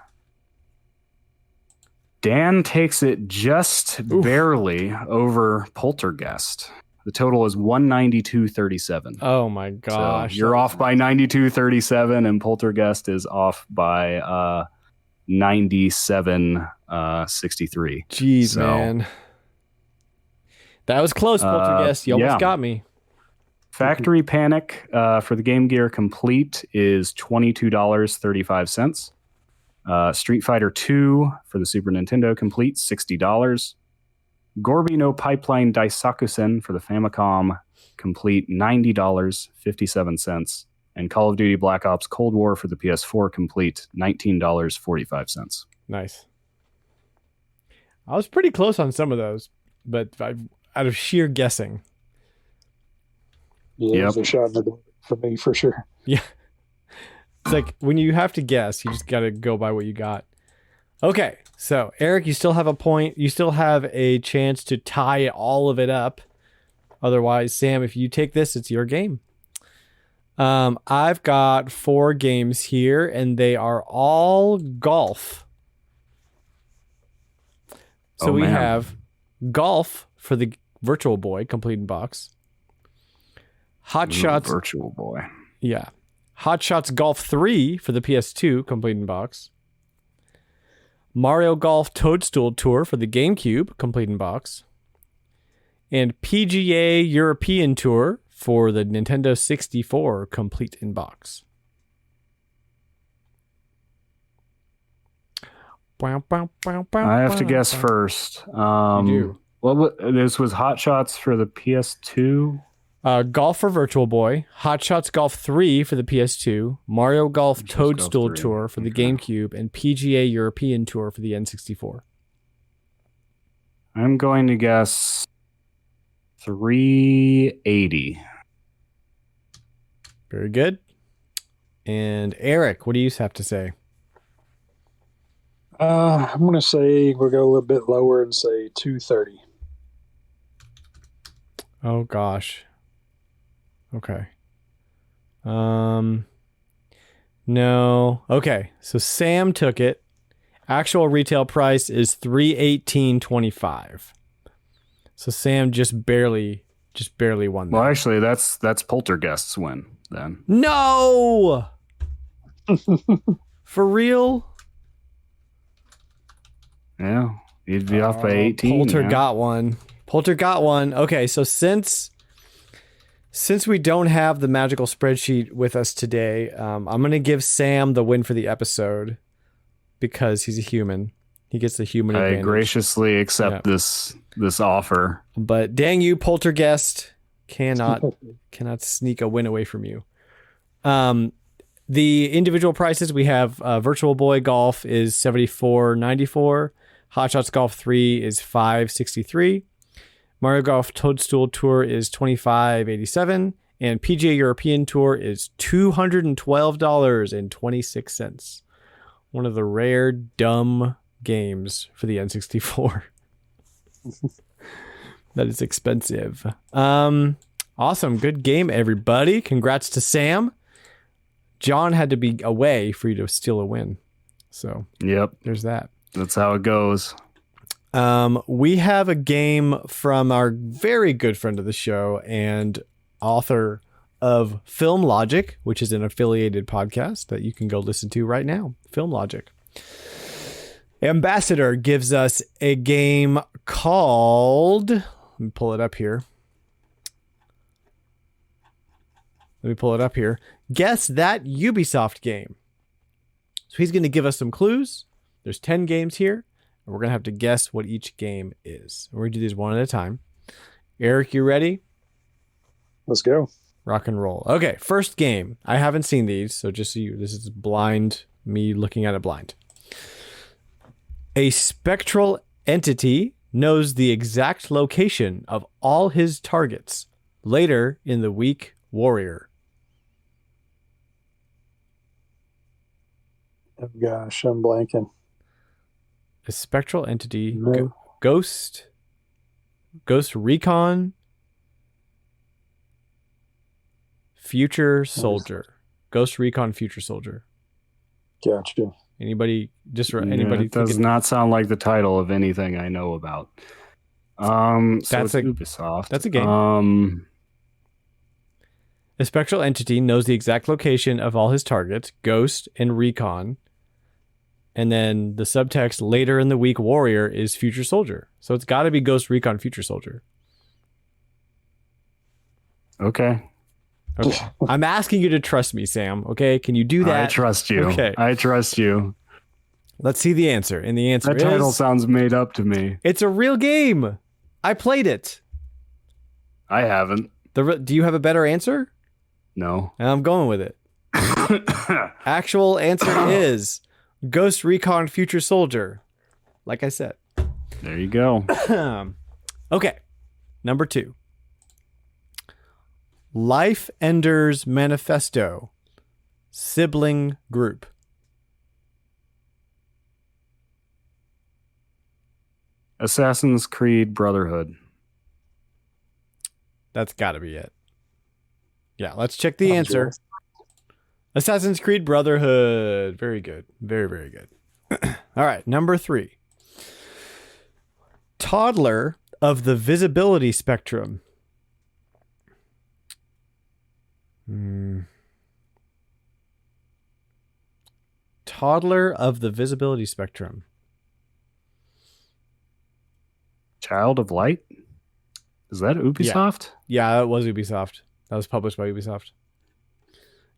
[SPEAKER 2] Dan takes it just barely over Poltergeist. The total is 192.37.
[SPEAKER 1] Oh my gosh.
[SPEAKER 2] So you're off by 92.37, and Poltergeist is off by 97.63.
[SPEAKER 1] Jeez, man. That was close, Poltergeist. You almost got me.
[SPEAKER 2] Factory Panic for the Game Gear Complete is $22.35. Street Fighter 2 for the Super Nintendo Complete, $60. Gorby no Pipeline Daisakusen for the Famicom Complete, $90.57. And Call of Duty Black Ops Cold War for the PS4 Complete, $19.45.
[SPEAKER 1] Nice. I was pretty close on some of those, but out of sheer guessing.
[SPEAKER 3] Yeah, it was a shot in the dark for me, for sure.
[SPEAKER 1] Yeah. It's like when you have to guess, you just got to go by what you got. Okay, so Eric, you still have a point. You still have a chance to tie all of it up. Otherwise, Sam, if you take this, it's your game. I've got 4 games here, and they are all golf. So we have Golf for the Virtual Boy, complete in box. Hot Shots
[SPEAKER 2] Virtual Boy.
[SPEAKER 1] Yeah. Hot Shots Golf 3 for the PS2, complete in box. Mario Golf Toadstool Tour for the GameCube, complete in box. And PGA European Tour for the Nintendo 64, complete in box.
[SPEAKER 2] I have to guess first.
[SPEAKER 1] You do.
[SPEAKER 2] Well, this was Hot Shots for the PS2.
[SPEAKER 1] Golf for Virtual Boy, Hot Shots Golf 3 for the PS2, Mario Golf Toadstool Tour for the GameCube, and PGA European Tour for the N64.
[SPEAKER 2] I'm going to guess 380.
[SPEAKER 1] Very good. And Eric, what do you have to say?
[SPEAKER 3] I'm going to say we'll go a little bit lower and say 230.
[SPEAKER 1] Oh, gosh. Okay. No. Okay. So Sam took it. Actual retail price is $318.25. So Sam just barely won that.
[SPEAKER 2] Well, actually, that's Poltergeist's win then.
[SPEAKER 1] No. For real?
[SPEAKER 2] Yeah, you'd be off by 18.
[SPEAKER 1] Polter got one. Okay, so since we don't have the magical spreadsheet with us today, I'm going to give Sam the win for the episode because he's a human. He gets the human advantage.
[SPEAKER 2] I graciously accept this offer.
[SPEAKER 1] But dang you, Poltergeist, cannot sneak a win away from you. The individual prices, we have Virtual Boy Golf is $74.94. Hot Shots Golf 3 is $5.63. Mario Golf Toadstool Tour is $25.87. And PGA European Tour is $212.26. One of the rare dumb games for the N64. That is expensive. Awesome. Good game, everybody. Congrats to Sam. John had to be away for you to steal a win. So,
[SPEAKER 2] yep,
[SPEAKER 1] there's that.
[SPEAKER 2] That's how it goes.
[SPEAKER 1] We have a game from our very good friend of the show and author of Film Logic, which is an affiliated podcast that you can go listen to right now. Film Logic. Ambassador gives us a game called... Let me pull it up here. Guess that Ubisoft game. So he's going to give us some clues. There's 10 games here, and we're going to have to guess what each game is. We're going to do these one at a time. Eric, you ready?
[SPEAKER 3] Let's go.
[SPEAKER 1] Rock and roll. Okay, first game. I haven't seen these, so just so this is blind, me looking at it blind. A spectral entity knows the exact location of all his targets. Later in the week, Warrior.
[SPEAKER 3] Oh gosh, I'm blanking.
[SPEAKER 1] A spectral entity.
[SPEAKER 3] No.
[SPEAKER 1] Ghost Recon. Future Soldier. Ghost Recon Future Soldier.
[SPEAKER 3] Gotcha.
[SPEAKER 1] Anybody
[SPEAKER 2] It does not sound like the title of anything I know about. So it's Ubisoft.
[SPEAKER 1] That's a game. A spectral entity knows the exact location of all his targets, Ghost and Recon. And then the subtext later in the week, Warrior is Future Soldier. So it's got to be Ghost Recon Future Soldier.
[SPEAKER 2] Okay.
[SPEAKER 1] I'm asking you to trust me, Sam. Okay, can you do that?
[SPEAKER 2] I trust you.
[SPEAKER 1] Okay.
[SPEAKER 2] I trust you.
[SPEAKER 1] Let's see the answer. And the answer
[SPEAKER 2] that title sounds made up to me.
[SPEAKER 1] It's a real game. I played it.
[SPEAKER 2] I haven't.
[SPEAKER 1] Do you have a better answer?
[SPEAKER 2] No.
[SPEAKER 1] And I'm going with it. Actual answer is Ghost Recon Future Soldier. Like I said.
[SPEAKER 2] There you go.
[SPEAKER 1] Okay. Number 2. Life Enders Manifesto. Sibling group.
[SPEAKER 2] Assassin's Creed Brotherhood.
[SPEAKER 1] That's got to be it. Yeah, let's check the answer. Assassin's Creed Brotherhood. Very good. Very, very good. All right, number 3. Toddler of the visibility spectrum. Toddler of the visibility spectrum.
[SPEAKER 2] Child of Light? Is that Ubisoft?
[SPEAKER 1] Yeah, that was Ubisoft. That was published by Ubisoft.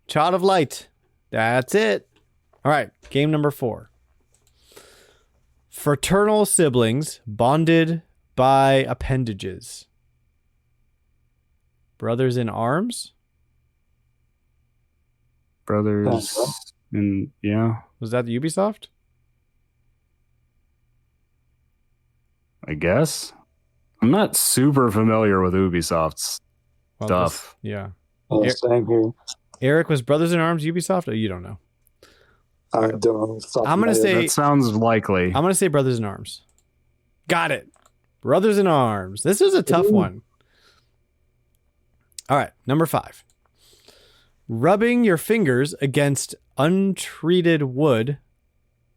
[SPEAKER 1] Child of Light. That's it. All right, game number 4. Fraternal siblings bonded by appendages. Brothers in Arms?
[SPEAKER 2] Brothers in, yeah.
[SPEAKER 1] Was that the Ubisoft?
[SPEAKER 2] I guess. I'm not super familiar with Ubisoft's stuff.
[SPEAKER 1] Yeah.
[SPEAKER 3] Same here.
[SPEAKER 1] Eric, was Brothers in Arms Ubisoft? Oh, you don't know.
[SPEAKER 3] I don't know.
[SPEAKER 1] I'm going to say...
[SPEAKER 2] That sounds likely.
[SPEAKER 1] I'm going to say Brothers in Arms. Got it. Brothers in Arms. This is a tough one. All right. Number 5. Rubbing your fingers against untreated wood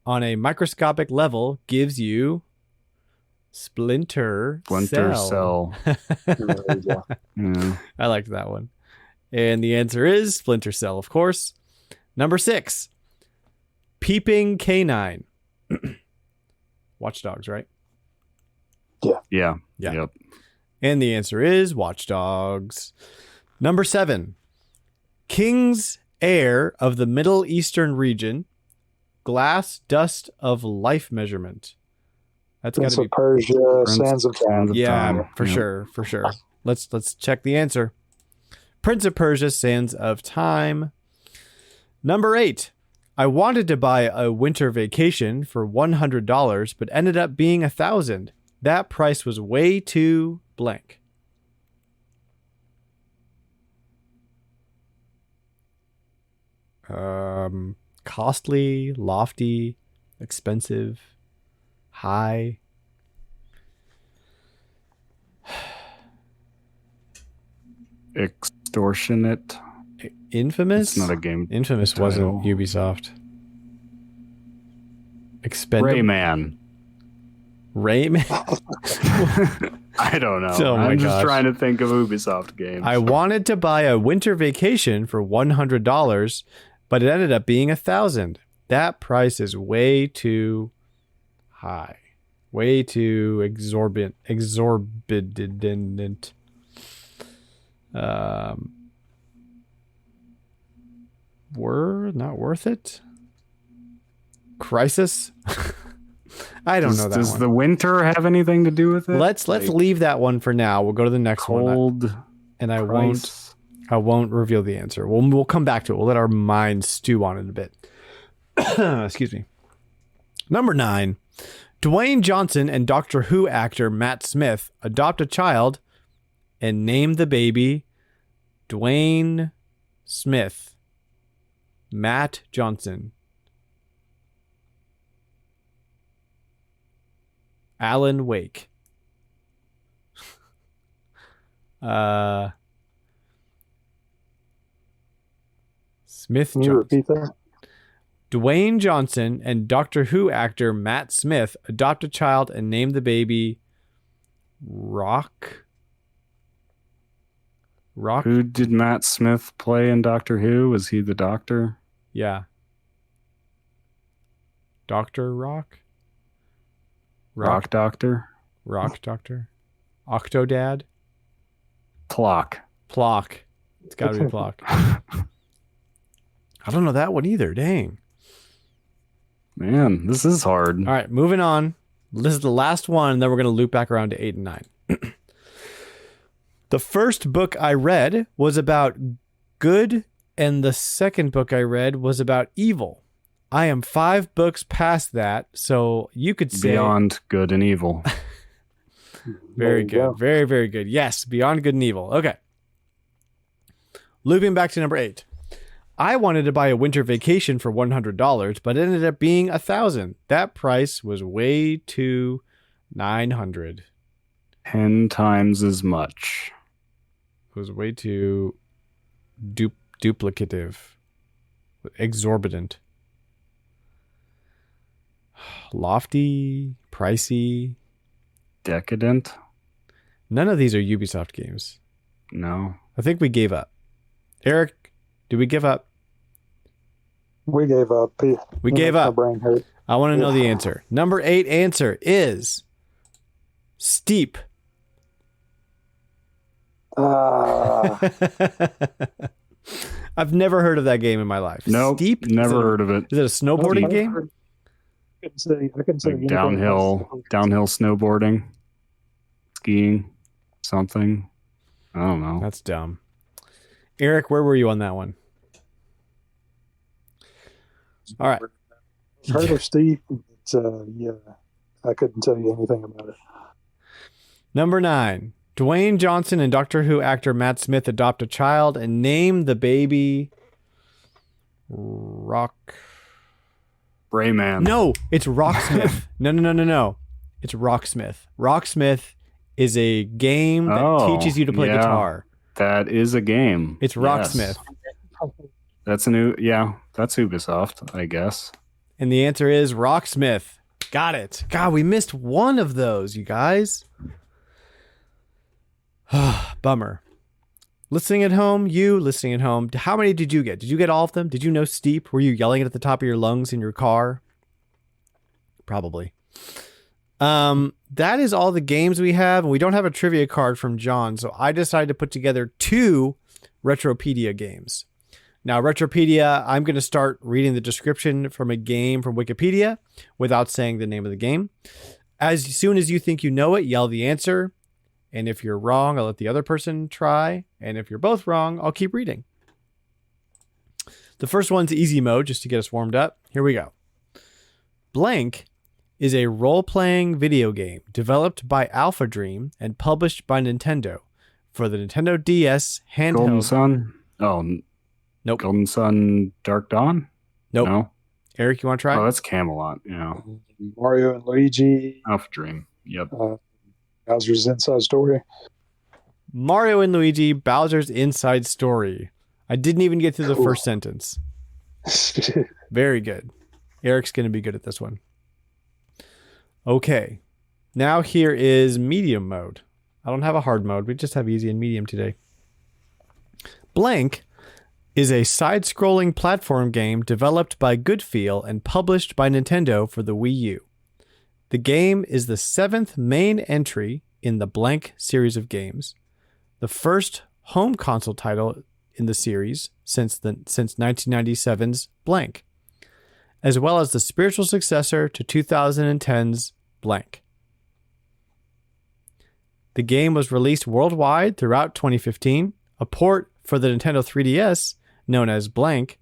[SPEAKER 1] on a microscopic level gives you Splinter Cell.
[SPEAKER 2] Yeah.
[SPEAKER 1] I liked that one. And the answer is Splinter Cell, of course. Number 6. Peeping Canine. Watch Dogs, right?
[SPEAKER 2] Yeah.
[SPEAKER 1] Yep. And the answer is Watch Dogs. Number 7. King's Heir of the Middle Eastern region. Glass Dust of Life Measurement. That's got to be
[SPEAKER 3] Persia, Sands of Time.
[SPEAKER 1] Yeah, for sure. Let's check the answer. Prince of Persia, Sands of Time. Number 8. I wanted to buy a winter vacation for $100, but ended up being $1,000. That price was way too blank. Costly, lofty, expensive, high.
[SPEAKER 2] Extortionate.
[SPEAKER 1] Infamous?
[SPEAKER 2] It's not a game.
[SPEAKER 1] Infamous
[SPEAKER 2] title.
[SPEAKER 1] wasn't Ubisoft. Expendable.
[SPEAKER 2] Rayman.
[SPEAKER 1] Rayman?
[SPEAKER 2] I don't know.
[SPEAKER 1] Oh my
[SPEAKER 2] I'm just
[SPEAKER 1] gosh.
[SPEAKER 2] trying to think of Ubisoft games.
[SPEAKER 1] I wanted to buy a winter vacation for $100, but it ended up being $1,000. That price is way too high. Way too exorbitant. Were not worth it. Crisis. I don't know that
[SPEAKER 2] Does
[SPEAKER 1] one.
[SPEAKER 2] the winter have anything to do with it?
[SPEAKER 1] Let's leave that one for now. We'll go to the next one,
[SPEAKER 2] cold.
[SPEAKER 1] and I
[SPEAKER 2] price.
[SPEAKER 1] won't reveal the answer. We'll come back to it. We'll let our minds stew on it a bit. Excuse me. Number 9. Dwayne Johnson and Doctor Who actor Matt Smith adopt a child and name the baby Dwayne Smith. Matt Johnson. Alan Wake. Smith
[SPEAKER 3] Can you
[SPEAKER 1] Johnson.
[SPEAKER 3] repeat that?
[SPEAKER 1] Dwayne Johnson and Doctor Who actor Matt Smith adopt a child and name the baby Rock.
[SPEAKER 2] Who did Matt Smith play in Doctor Who? Was he the Doctor?
[SPEAKER 1] Yeah. Dr. Rock?
[SPEAKER 2] Rock Doctor?
[SPEAKER 1] Rock Doctor? Octodad?
[SPEAKER 2] Clock.
[SPEAKER 1] Plock. It's got to be Plock. I don't know that one either. Dang.
[SPEAKER 2] Man, this is hard.
[SPEAKER 1] All right, moving on. This is the last one, and then we're going to loop back around to 8 and 9. The first book I read was about good, and the second book I read was about evil. I am 5 books past that, so you could say...
[SPEAKER 2] Beyond Good and Evil.
[SPEAKER 1] Very
[SPEAKER 3] There you
[SPEAKER 1] good.
[SPEAKER 3] go.
[SPEAKER 1] Very, very good. Yes, Beyond Good and Evil. Okay. Looping back to number 8. I wanted to buy a winter vacation for $100, but it ended up being $1,000. That price was way too $900.
[SPEAKER 2] 10 times as much.
[SPEAKER 1] It was way too duplicative. Exorbitant. Lofty, pricey.
[SPEAKER 2] Decadent?
[SPEAKER 1] None of these are Ubisoft games.
[SPEAKER 2] No.
[SPEAKER 1] I think we gave up. Eric, did we give up?
[SPEAKER 3] We gave up.
[SPEAKER 1] We gave up.
[SPEAKER 3] My brain hurt.
[SPEAKER 1] I want to know the answer. Number 8 answer is Steep. I've never heard of that game in my life.
[SPEAKER 2] Nope.
[SPEAKER 1] Steep?
[SPEAKER 2] Never heard of it.
[SPEAKER 1] Is it a snowboarding game?
[SPEAKER 3] I couldn't say
[SPEAKER 2] Like
[SPEAKER 3] anything
[SPEAKER 2] downhill
[SPEAKER 3] else.
[SPEAKER 2] snowboarding, skiing, something. I don't know.
[SPEAKER 1] That's dumb. Eric, where were you on that one? All right.
[SPEAKER 3] Heard of Steve? Yeah, I couldn't tell you anything about it.
[SPEAKER 1] Number 9. Dwayne Johnson and Doctor Who actor Matt Smith adopt a child and name the baby Rock.
[SPEAKER 2] Rayman.
[SPEAKER 1] No, it's Rocksmith. No. It's Rocksmith. Rocksmith is a game that teaches you to play guitar.
[SPEAKER 2] That is a game.
[SPEAKER 1] It's Rocksmith.
[SPEAKER 2] Yes. That's a new, that's Ubisoft, I guess.
[SPEAKER 1] And the answer is Rocksmith. Got it. God, we missed one of those, you guys. Bummer. Listening at home, how many did you get? Did you get all of them? Did you know Steep? Were you yelling it at the top of your lungs in your car? Probably. That is all the games we have, and we don't have a trivia card from John, so I decided to put together 2 Retropedia games. Now, Retropedia, I'm going to start reading the description from a game from Wikipedia without saying the name of the game. As soon as you think you know it, yell the answer. And if you're wrong, I'll let the other person try. And if you're both wrong, I'll keep reading. The first one's easy mode, just to get us warmed up. Here we go. Blank is a role-playing video game developed by Alpha Dream and published by Nintendo for the Nintendo DS handheld.
[SPEAKER 2] Golden Sun? Oh,
[SPEAKER 1] Nope.
[SPEAKER 2] Golden Sun, Dark Dawn?
[SPEAKER 1] Nope.
[SPEAKER 2] No?
[SPEAKER 1] Eric, you want to try?
[SPEAKER 2] Oh, that's Camelot. Yeah.
[SPEAKER 3] Mario and Luigi.
[SPEAKER 2] Alpha Dream. Yep.
[SPEAKER 3] Bowser's Inside Story.
[SPEAKER 1] Mario and Luigi, Bowser's Inside Story. I didn't even get through the
[SPEAKER 3] Cool.
[SPEAKER 1] first sentence. Very good. Eric's going to be good at this one. Okay. Now here is medium mode. I don't have a hard mode. We just have easy and medium today. Blank is a side-scrolling platform game developed by Goodfeel and published by Nintendo for the Wii U. The game is the 7th main entry in the Blank series of games, the first home console title in the series since 1997's Blank, as well as the spiritual successor to 2010's Blank. The game was released worldwide throughout 2015. A port for the Nintendo 3DS, known as Blank,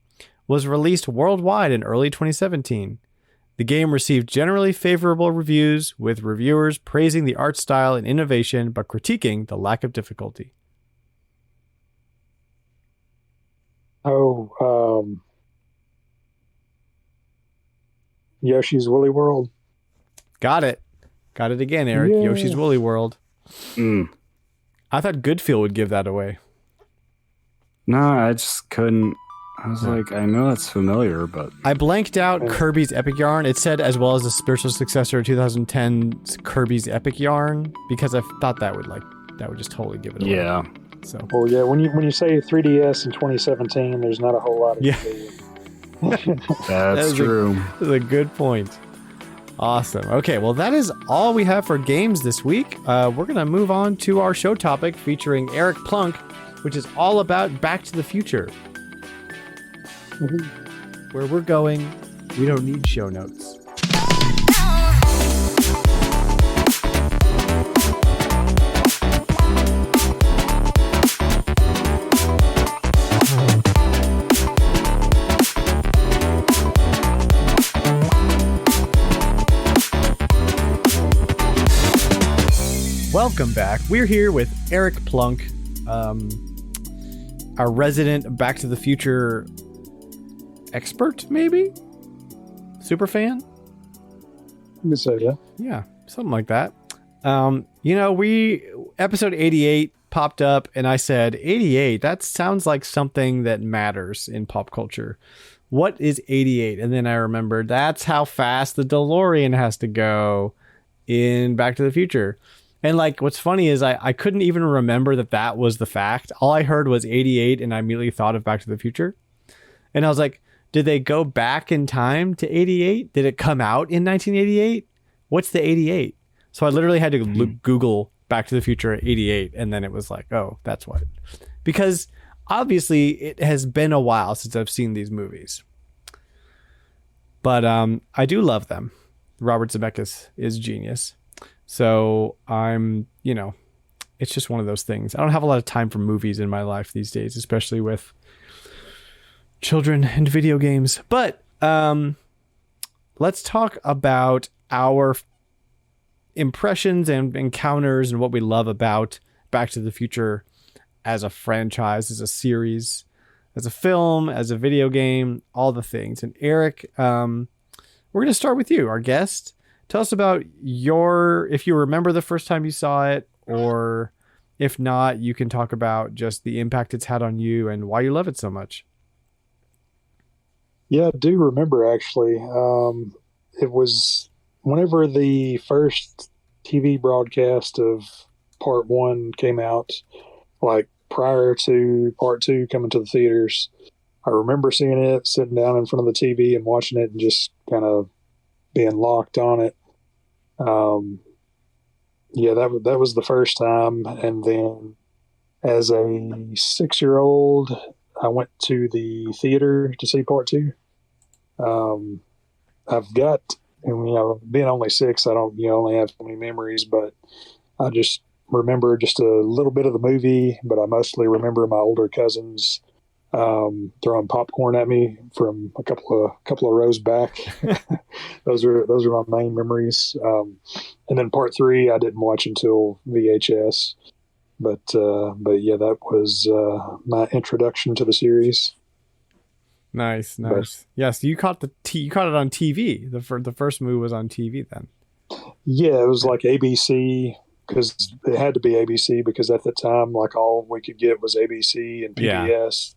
[SPEAKER 1] was released worldwide in early 2017. The game received generally favorable reviews, with reviewers praising the art style and innovation but critiquing the lack of difficulty.
[SPEAKER 3] Yoshi's Woolly World.
[SPEAKER 1] Got it. Got it again, Eric.
[SPEAKER 3] Yeah.
[SPEAKER 1] Yoshi's Woolly World.
[SPEAKER 2] Mm.
[SPEAKER 1] I thought Goodfeel would give that away.
[SPEAKER 2] No, I just couldn't. I was like, I know that's familiar, but
[SPEAKER 1] I blanked out Kirby's Epic Yarn. It said as well as the spiritual successor to 2010's Kirby's Epic Yarn, because I thought that would just totally give it away.
[SPEAKER 2] yeah.
[SPEAKER 1] So
[SPEAKER 3] Well, yeah, when you say 3DS in 2017, there's not a whole lot of
[SPEAKER 1] Yeah.
[SPEAKER 2] That's true.
[SPEAKER 1] That's a good point. Awesome. Okay, well, that is all we have for games this week. We're going to move on to our show topic featuring Eric Plunk, which is all about Back to the Future. Where we're going, we don't need show notes. Welcome back. We're here with Eric Plunk, our resident Back to the Future expert, maybe? Super fan?
[SPEAKER 3] You say, yeah.
[SPEAKER 1] Yeah, something like that. Episode 88 popped up and I said, 88, that sounds like something that matters in pop culture. What is 88? And then I remembered that's how fast the DeLorean has to go in Back to the Future. And like, what's funny is I couldn't even remember that was the fact. All I heard was 88 and I immediately thought of Back to the Future. And I was like, did they go back in time to 88? Did it come out in 1988? What's the 88? So I literally had to Google Back to the Future 88. And then it was like, oh, that's what. Because obviously it has been a while since I've seen these movies. But I do love them. Robert Zemeckis is genius. So it's just one of those things. I don't have a lot of time for movies in my life these days, especially with children and video games. But let's talk about our impressions and encounters and what we love about Back to the Future as a franchise, as a series, as a film, as a video game, all the things. And Eric, we're going to start with you, our guest. Tell us about if you remember the first time you saw it, or if not, you can talk about just the impact it's had on you and why you love it so much.
[SPEAKER 3] Yeah, I do remember, actually. It was whenever the first TV broadcast of Part 1 came out, like prior to Part 2 coming to the theaters. I remember seeing it, sitting down in front of the TV and watching it and just kind of being locked on it. That was the first time. And then as a 6-year-old, I went to the theater to see Part 2. I've got, being only 6, I don't, only have so many memories, but I just remember just a little bit of the movie, but I mostly remember my older cousins throwing popcorn at me from a couple of rows back. those are my main memories. And then Part 3 I didn't watch until VHS, but yeah, that was my introduction to the series.
[SPEAKER 1] Nice.
[SPEAKER 3] But
[SPEAKER 1] Yes, you caught you caught it on TV. The first movie was on TV then.
[SPEAKER 3] yeah, it was like ABC because it had to be ABC because at the time, like all we could get was ABC and
[SPEAKER 1] Yeah.
[SPEAKER 3] PBS,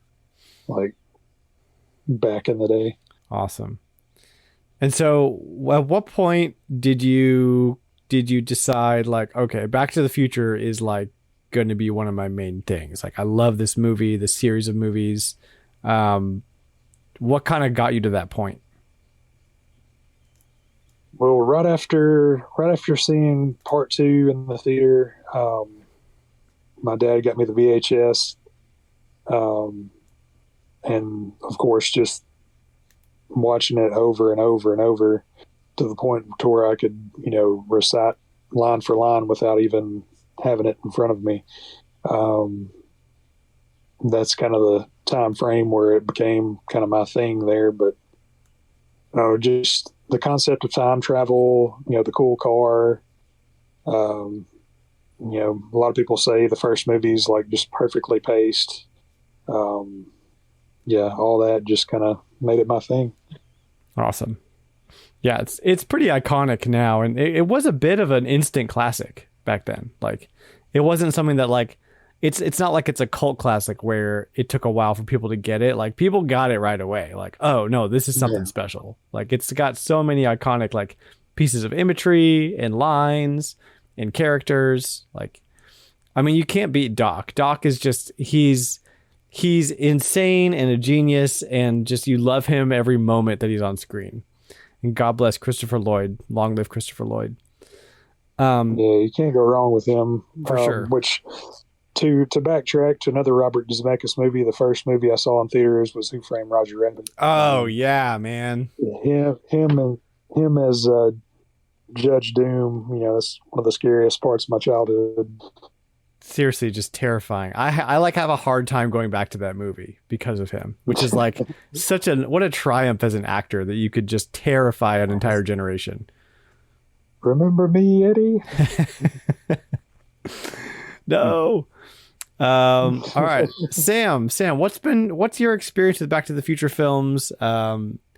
[SPEAKER 3] like back in the day.
[SPEAKER 1] Awesome. And so, at what point did you decide like, okay, Back to the Future is like going to be one of my main things? Like, I love this movie, this series of movies. What kind of got you to that point?
[SPEAKER 3] Well, right after seeing part two in the theater, my dad got me the VHS, and of course, just watching it over and over and over to the point to where I could, recite line for line without even having it in front of me. That's kind of the time frame where it became kind of my thing there. But just the concept of time travel, the cool car. A lot of people say the first movie's like just perfectly paced. All that just kind of made it my thing.
[SPEAKER 1] Awesome. Yeah, it's pretty iconic now, and it was a bit of an instant classic back then. Like, it wasn't something that like it's not like it's a cult classic where it took a while for people to get it. Like, people got it right away. Like, oh no, this is something special. Like, it's got so many iconic like pieces of imagery and lines and characters. Like, I mean, you can't beat Doc. Doc is just he's insane and a genius, and just you love him every moment that he's on screen. And God bless Christopher Lloyd. Long live Christopher Lloyd.
[SPEAKER 3] You can't go wrong with him.
[SPEAKER 1] For sure.
[SPEAKER 3] Which, to backtrack to another Robert Zemeckis movie, the first movie I saw in theaters was Who Framed Roger Rabbit.
[SPEAKER 1] Oh yeah, man.
[SPEAKER 3] Him as Judge Doom. That's one of the scariest parts of my childhood.
[SPEAKER 1] Seriously, just terrifying. I like have a hard time going back to that movie because of him, which is like what a triumph as an actor that you could just terrify an entire generation.
[SPEAKER 3] Remember me, Eddie?
[SPEAKER 1] No. All right, Sam, what's your experience with Back to the Future films?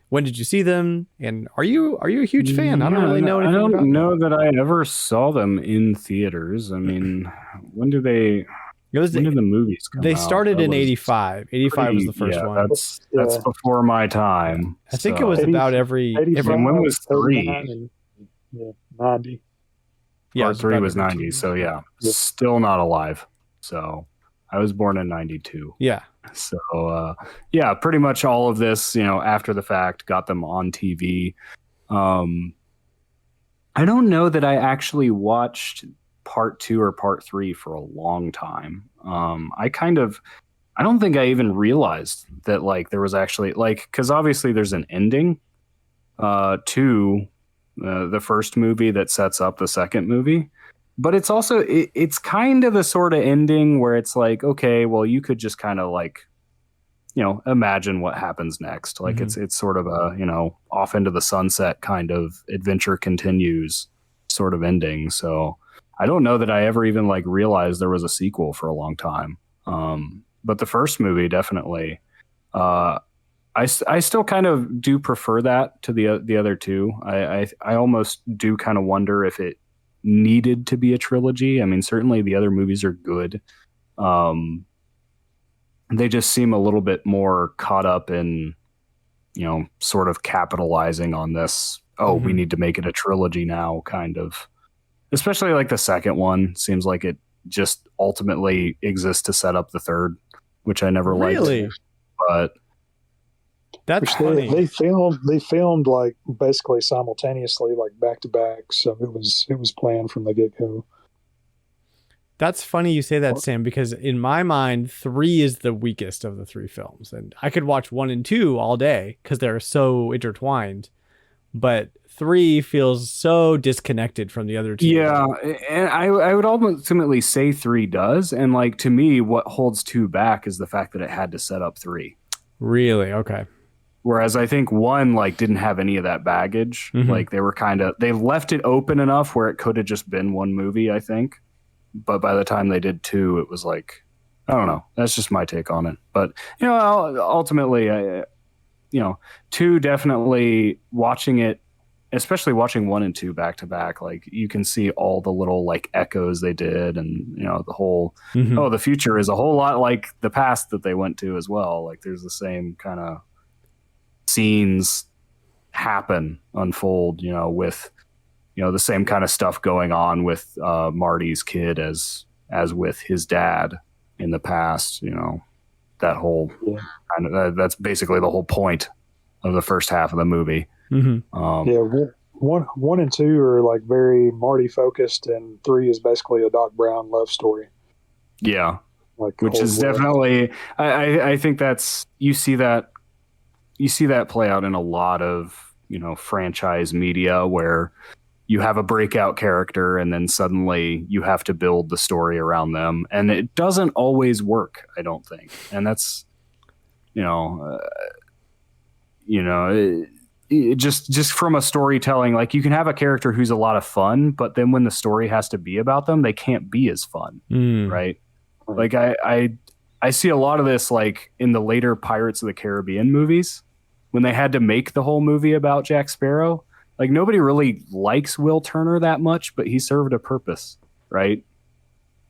[SPEAKER 1] When did you see them? And are you a huge fan? I don't really know anything about them.
[SPEAKER 2] I don't know that I ever saw them in theaters. I mean, when did the movies come out?
[SPEAKER 1] They started in 85. 85 was the first one.
[SPEAKER 2] That's before my time.
[SPEAKER 1] I think it was about every
[SPEAKER 2] when was 3?
[SPEAKER 3] 90.
[SPEAKER 2] Yeah, Part 3 was 90. So yeah, still not alive. So I was born in 92.
[SPEAKER 1] Yeah.
[SPEAKER 2] So, pretty much all of this, after the fact, got them on TV. I don't know that I actually watched part 2 or part 3 for a long time. I don't think I even realized that, like, there was actually, like, because obviously there's an ending to the first movie that sets up the second movie. But it's also, it's kind of the sort of ending where it's like, okay, well, you could just kind of like, imagine what happens next. Like it's sort of a, off into the sunset kind of adventure continues sort of ending. So I don't know that I ever even like realized there was a sequel for a long time. But the first movie definitely, I still kind of do prefer that to the other two. I almost do kind of wonder if it needed to be a trilogy. I mean, certainly the other movies are good. They just seem a little bit more caught up in, sort of capitalizing on this. We need to make it a trilogy now, kind of. Especially like the second one seems like it just ultimately exists to set up the third, which I never liked. But
[SPEAKER 1] that's funny.
[SPEAKER 3] They filmed like basically simultaneously, like back to back. So it was planned from the get go.
[SPEAKER 1] That's funny you say that, Sam, because in my mind, 3 is the weakest of the 3 films, and I could watch 1 and 2 all day because they're so intertwined. But 3 feels so disconnected from the other 2.
[SPEAKER 2] Yeah, and I would ultimately say 3 does, and like to me, what holds 2 back is the fact that it had to set up 3.
[SPEAKER 1] Really? Okay.
[SPEAKER 2] Whereas I think 1 like didn't have any of that baggage. Like they left it open enough where it could have just been one movie, I think. But by the time they did 2, it was like, I don't know. That's just my take on it. But ultimately, 2 definitely watching it, especially watching 1 and 2 back to back, like you can see all the little like echoes they did, and the whole the future is a whole lot like the past that they went to as well. Like there's the same kind of scenes unfold, with the same kind of stuff going on with Marty's kid as with his dad in the past. That whole kind of that's basically the whole point of the first half of the movie.
[SPEAKER 3] One and 2 are like very Marty focused, and 3 is basically a Doc Brown love story.
[SPEAKER 2] Yeah,
[SPEAKER 3] like
[SPEAKER 2] which is definitely I think that's you see that play out in a lot of franchise media where you have a breakout character and then suddenly you have to build the story around them, and it doesn't always work, I don't think. And that's just from a storytelling, like you can have a character who's a lot of fun, but then when the story has to be about them, they can't be as fun. Right. Like I see a lot of this like in the later Pirates of the Caribbean movies, when they had to make the whole movie about Jack Sparrow. Like nobody really likes Will Turner that much, but he served a purpose, right?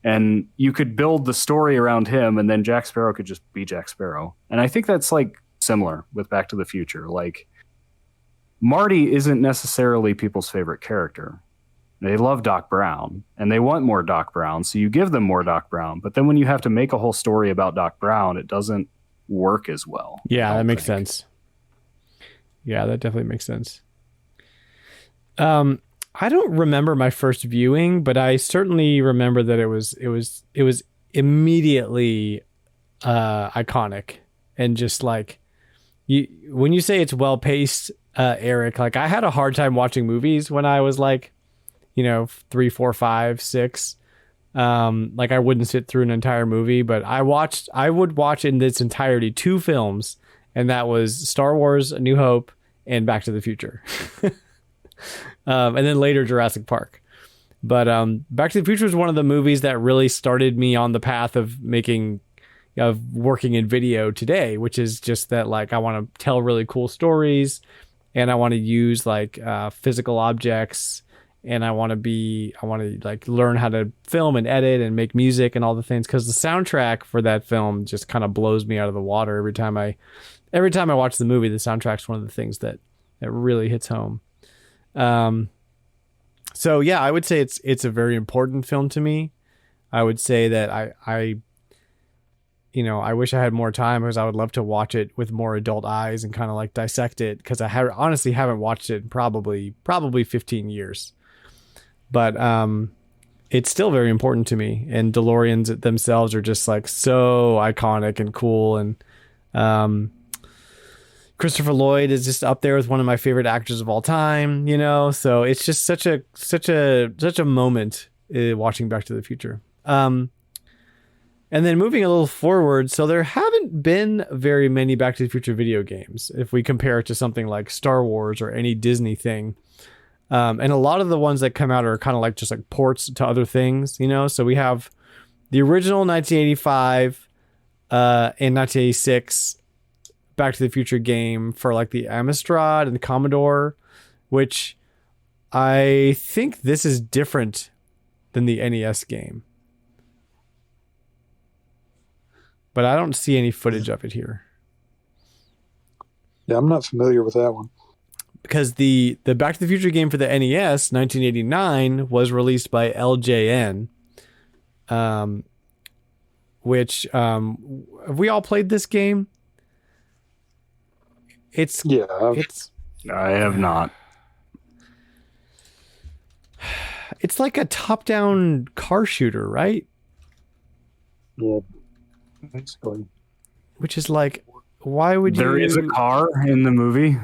[SPEAKER 2] And you could build the story around him, and then Jack Sparrow could just be Jack Sparrow. And I think that's like similar with Back to the Future. Like Marty isn't necessarily people's favorite character. They love Doc Brown, and they want more Doc Brown, so you give them more Doc Brown. But then when you have to make a whole story about Doc Brown, it doesn't work as well.
[SPEAKER 1] Yeah, that makes sense. Yeah, that definitely makes sense. I don't remember my first viewing, but I certainly remember that it was immediately iconic, and just like when you say it's well paced, Eric, like I had a hard time watching movies when I was like 3, 4, 5, 6. Like I wouldn't sit through an entire movie, but I would watch in its entirety 2 films, and that was Star Wars: A New Hope and Back to the Future. And then later Jurassic Park. But Back to the Future was one of the movies that really started me on the path of working in video today, which is just that like I want to tell really cool stories, and I want to use like physical objects, and I want to like learn how to film and edit and make music and all the things, because the soundtrack for that film just kind of blows me out of the water every time I watch the movie. The soundtrack's one of the things that really hits home. So yeah, I would say it's a very important film to me. I would say that I wish I had more time, because I would love to watch it with more adult eyes and kind of like dissect it, because I honestly haven't watched it in probably 15 years. But it's still very important to me, and DeLoreans themselves are just like so iconic and cool, and Christopher Lloyd is just up there with one of my favorite actors of all time, so it's just such a moment watching Back to the Future. And then moving a little forward, so there haven't been very many Back to the Future video games if we compare it to something like Star Wars or any Disney thing. And a lot of the ones that come out are kind of like just like ports to other things, so we have the original 1985 and 1986 Back to the Future game for like the Amstrad and the Commodore, which I think this is different than the NES game. But I don't see any footage of it here.
[SPEAKER 3] Yeah, I'm not familiar with that one.
[SPEAKER 1] Because the Back to the Future game for the NES, 1989, was released by LJN, which have we all played this game?
[SPEAKER 2] I have not.
[SPEAKER 1] It's like a top-down car shooter, right?
[SPEAKER 3] Yeah, basically.
[SPEAKER 1] Which is like, why would you?
[SPEAKER 2] There is a car in the movie.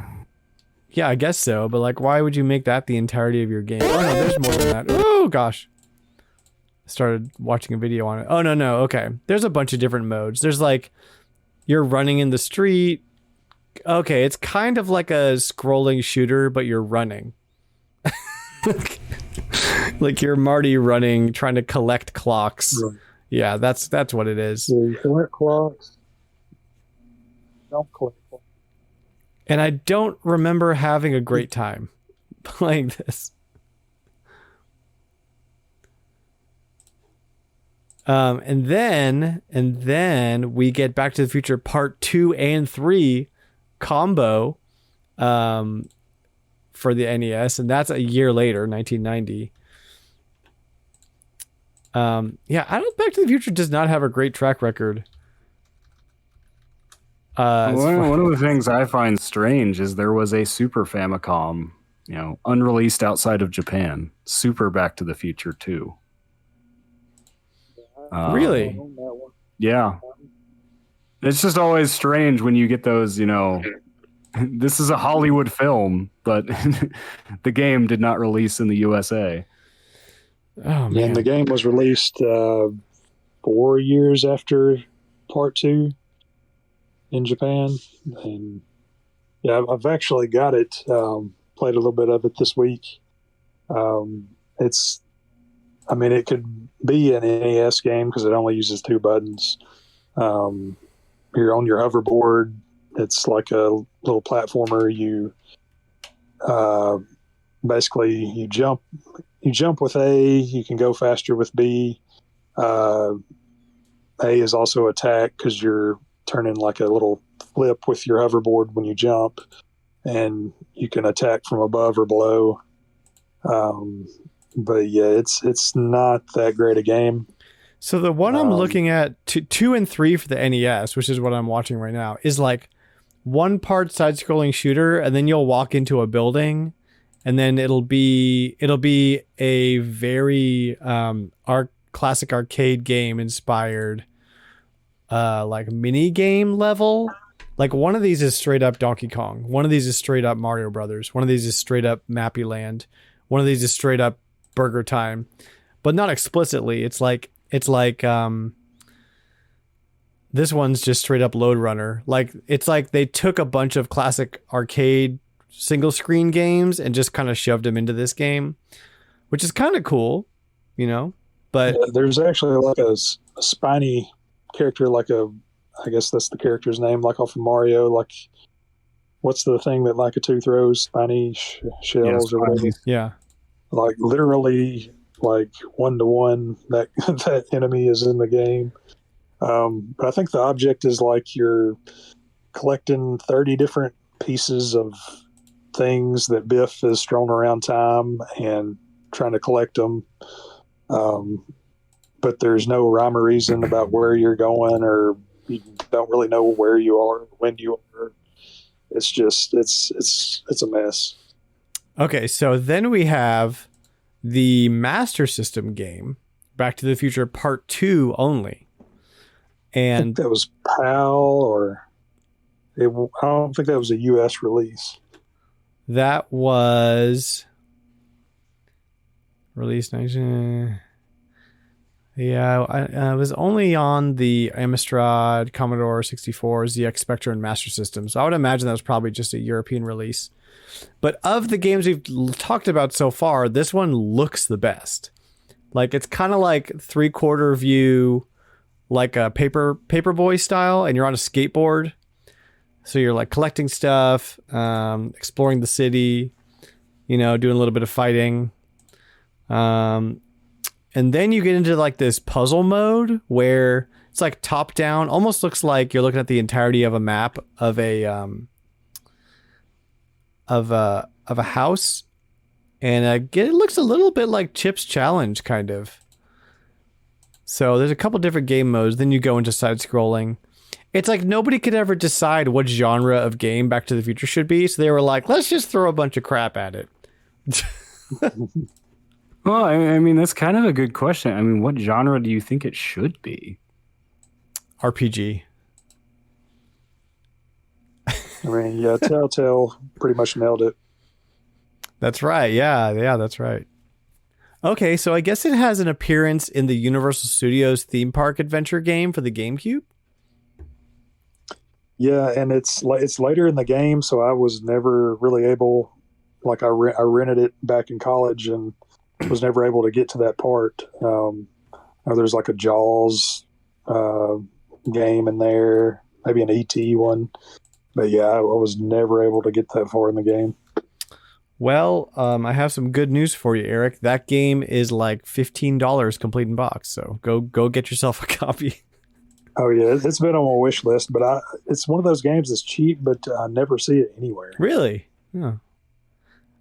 [SPEAKER 1] Yeah, I guess so. But like, why would you make that the entirety of your game? Oh no, there's more than that. Oh gosh. Started watching a video on it. Oh no. Okay. There's a bunch of different modes. There's like, you're running in the street. Okay, it's kind of like a scrolling shooter, but you're running. Like you're Marty running, trying to collect clocks. Right. Yeah, that's what it is.
[SPEAKER 3] Yeah, you collect clocks. Don't collect clocks.
[SPEAKER 1] And I don't remember having a great time playing this. And then we get Back to the Future Part 2 and 3 combo for the NES, and that's a year later, 1990. Back to the Future does not have a great track record.
[SPEAKER 2] One of the things I find strange is there was a Super Famicom, unreleased outside of Japan, Super Back to the Future 2.
[SPEAKER 1] Really?
[SPEAKER 2] Yeah. It's just always strange when you get those, this is a Hollywood film, but the game did not release in the USA.
[SPEAKER 1] Oh, man.
[SPEAKER 3] And the game was released 4 years after Part 2 in Japan. And yeah, I've actually got it, played a little bit of it this week. It could be an NES game because it only uses 2 buttons. You're on your hoverboard. It's like a little platformer. You basically you jump with A. You can go faster with B. A is also attack because you're turning like a little flip with your hoverboard when you jump, and you can attack from above or below. But yeah, it's not that great a game.
[SPEAKER 1] So the one I'm looking at, 2 and 3 for the NES, which is what I'm watching right now, is like 1 part side-scrolling shooter, and then you'll walk into a building, and then it'll be a very classic arcade game inspired, like mini game level. Like one of these is straight up Donkey Kong, one of these is straight up Mario Brothers, one of these is straight up Mappy Land, one of these is straight up Burger Time, but not explicitly. It's like this one's just straight up Load Runner. Like it's like they took a bunch of classic arcade single screen games and just kind of shoved them into this game, which is kind of cool, but
[SPEAKER 3] there's actually like a spiny character, I guess that's the character's name, like off of Mario. Like, what's the thing that Lakitu throws? Spiny shells or whatever.
[SPEAKER 1] Yeah.
[SPEAKER 3] Like literally, like 1-to-1, that enemy is in the game. But I think the object is like you're collecting 30 different pieces of things that Biff has thrown around time and trying to collect them. But there's no rhyme or reason about where you're going, or you don't really know where you are, when you are. It's just, it's a mess.
[SPEAKER 1] Okay, so then we have the Master System game, Back to the Future Part 2 only. And
[SPEAKER 3] I think that was PAL, I don't think that was a US release.
[SPEAKER 1] That was released 19. Yeah, I was only on the Amstrad, Commodore 64, ZX Spectrum, and Master System. So I would imagine that was probably just a European release. But of the games we've talked about so far, this one looks the best. Like it's kind of like 3/4 view, like a Paperboy style, and you're on a skateboard. So you're like collecting stuff, exploring the city, doing a little bit of fighting. And then you get into like this puzzle mode where it's like top down, almost looks like you're looking at the entirety of a map of a house. And it looks a little bit like Chip's Challenge, kind of. So there's a couple different game modes. Then you go into side scrolling. It's like nobody could ever decide what genre of game Back to the Future should be. So they were like, let's just throw a bunch of crap at it.
[SPEAKER 2] Well, I mean, that's kind of a good question. I mean, what genre do you think it should be?
[SPEAKER 1] RPG.
[SPEAKER 3] I mean, yeah, Telltale pretty much nailed it.
[SPEAKER 1] That's right. Yeah, that's right. Okay, so I guess it has an appearance in the Universal Studios theme park adventure game for the GameCube.
[SPEAKER 3] Yeah, and it's later in the game, so I was never really able. Like I rented it back in college and was never able to get to that part. There's like a Jaws game in there, maybe an ET one. But yeah, I was never able to get that far in the game.
[SPEAKER 1] Well, I have some good news for you, Eric. That game is like $15 complete in box. So go get yourself a copy.
[SPEAKER 3] Oh yeah, it's been on my wish list, but it's one of those games that's cheap, but I never see it anywhere.
[SPEAKER 1] Really? Yeah.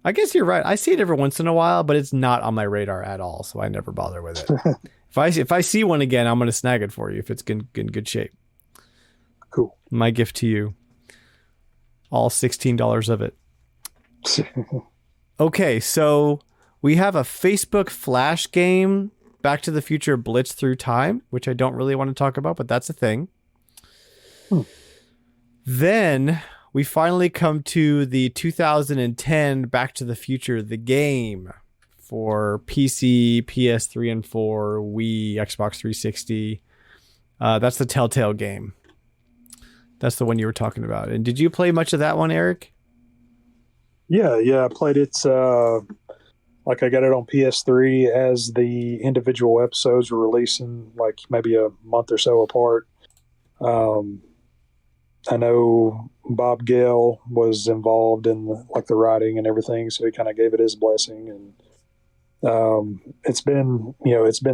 [SPEAKER 1] I guess you're right. I see it every once in a while, but it's not on my radar at all, so I never bother with it. If I see one again, I'm going to snag it for you if it's in good shape.
[SPEAKER 3] Cool.
[SPEAKER 1] My gift to you. All $16 of it. Okay, so we have a Facebook Flash game, Back to the Future Blitz Through Time, which I don't really want to talk about, but that's a thing. Then we finally come to the 2010 Back to the Future, the game, for PC, PS3 and 4, Wii, Xbox 360. That's the Telltale game. That's the one you were talking about. And did you play much of that one, Eric?
[SPEAKER 3] Yeah, I played it. Like I got it on PS3 as the individual episodes were releasing, like maybe a month or so apart. I know Bob Gale was involved in the writing and everything, so he kind of gave it his blessing. And it's been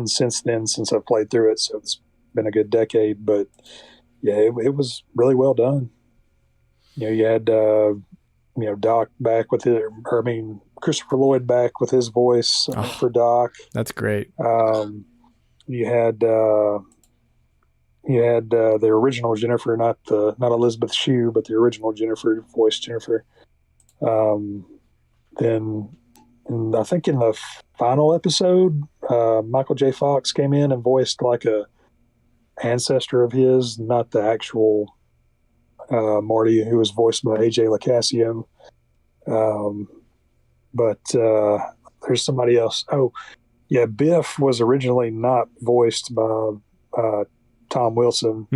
[SPEAKER 3] since then since I've played through it, so it's been a good decade. But yeah, it was really well done. You had Doc back with Christopher Lloyd back with his voice for Doc.
[SPEAKER 1] That's great.
[SPEAKER 3] You had the original Jennifer, not Elizabeth Shue, but the original Jennifer voiced Jennifer. Then I think in the final episode, Michael J. Fox came in and voiced like a ancestor of his, not the actual Marty, who was voiced by AJ Lacasio. But there's somebody else. Oh, yeah, Biff was originally not voiced by Tom Wilson,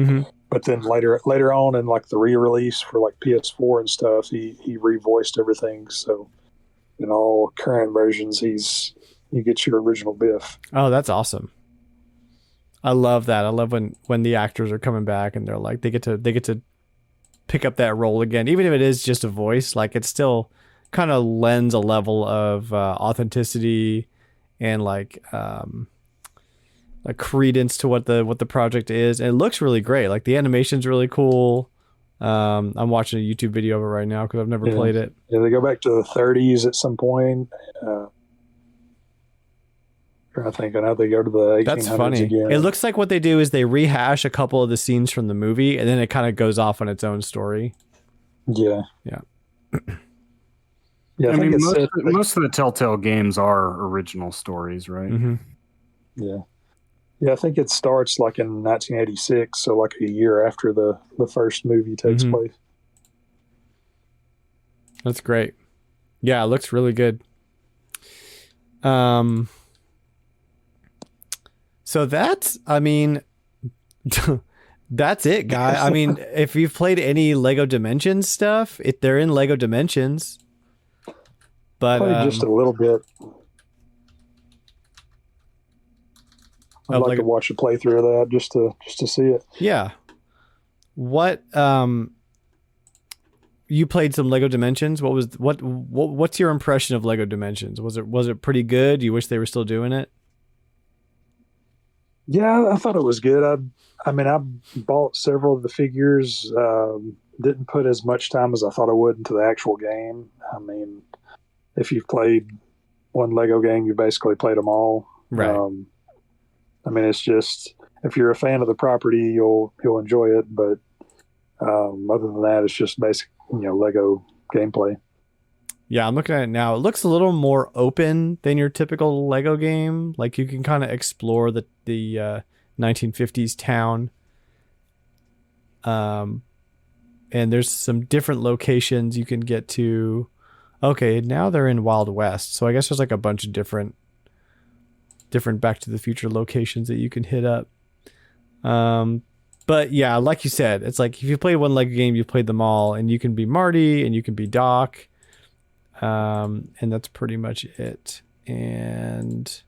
[SPEAKER 3] but then later on in like the re-release for like PS4 and stuff, he revoiced everything. So in all current versions, you get your original Biff.
[SPEAKER 1] Oh, that's awesome. I love that. I love when the actors are coming back and they're like they get to pick up that role again, even if it is just a voice. Like it still kind of lends a level of authenticity and like a credence to what the project is. And it looks really great. Like the animation's really cool. I'm watching a YouTube video of it right now because I've never played it.
[SPEAKER 3] Yeah, they go back to the 30s at some point. I think I know they go to the 1800s.
[SPEAKER 1] That's funny.
[SPEAKER 3] Again.
[SPEAKER 1] It looks like what they do is they rehash a couple of the scenes from the movie, and then it kind of goes off on its own story.
[SPEAKER 3] Yeah.
[SPEAKER 2] I mean, most of the Telltale games are original stories, right?
[SPEAKER 1] Mm-hmm.
[SPEAKER 3] Yeah, I think it starts like in 1986, so like a year after the first movie takes place.
[SPEAKER 1] That's great. Yeah, it looks really good. So that's it, guy. I mean, if you've played any Lego Dimensions stuff, they're in Lego Dimensions. But
[SPEAKER 3] played just a little bit. I'd like to watch a playthrough of that just to see it.
[SPEAKER 1] Yeah. What you played some Lego Dimensions? What's your impression of Lego Dimensions? Was it pretty good? You wish they were still doing it?
[SPEAKER 3] Yeah, I thought it was good. I bought several of the figures. Didn't put as much time as I thought I would into the actual game. I mean, if you've played one Lego game, you basically played them all.
[SPEAKER 1] Right.
[SPEAKER 3] I mean, it's just if you're a fan of the property, you'll enjoy it. But other than that, it's just basic, Lego gameplay.
[SPEAKER 1] Yeah, I'm looking at it now. It looks a little more open than your typical Lego game. Like you can kind of explore the 1950s town. And there's some different locations you can get to. Okay, now they're in Wild West. So I guess there's like a bunch of different Back to the Future locations that you can hit up. But yeah, like you said, it's like if you played one Lego game, you played them all, and you can be Marty and you can be Doc. And that's pretty much it. And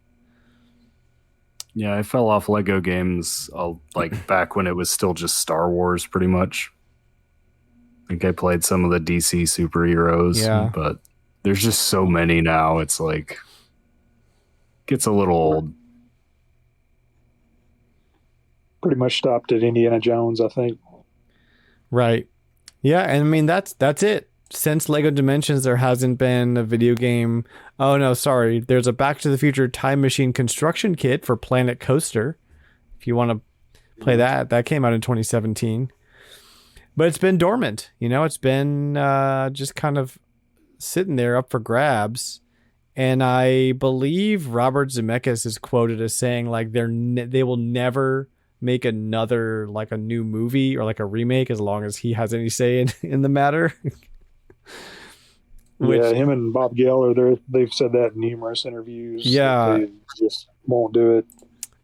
[SPEAKER 2] yeah, I fell off Lego games like back when it was still just Star Wars, pretty much. think I played some of the DC superheroes,
[SPEAKER 1] Yeah.
[SPEAKER 2] but there's just so many now. It's like gets a little old.
[SPEAKER 3] Pretty much stopped at Indiana Jones, I think.
[SPEAKER 1] Right. Yeah, and I mean that's it. Since Lego Dimensions, there hasn't been a video game. Oh no, sorry. There's a Back to the Future Time Machine construction kit for Planet Coaster. If you want to play that came out in 2017. But it's been dormant. It's been just kind of sitting there up for grabs. And I believe Robert Zemeckis is quoted as saying like they will never make another like a new movie or like a remake as long as he has any say in the matter.
[SPEAKER 3] Yeah, him and Bob Geller, they've said that in numerous interviews.
[SPEAKER 1] Yeah,
[SPEAKER 3] they just won't do it.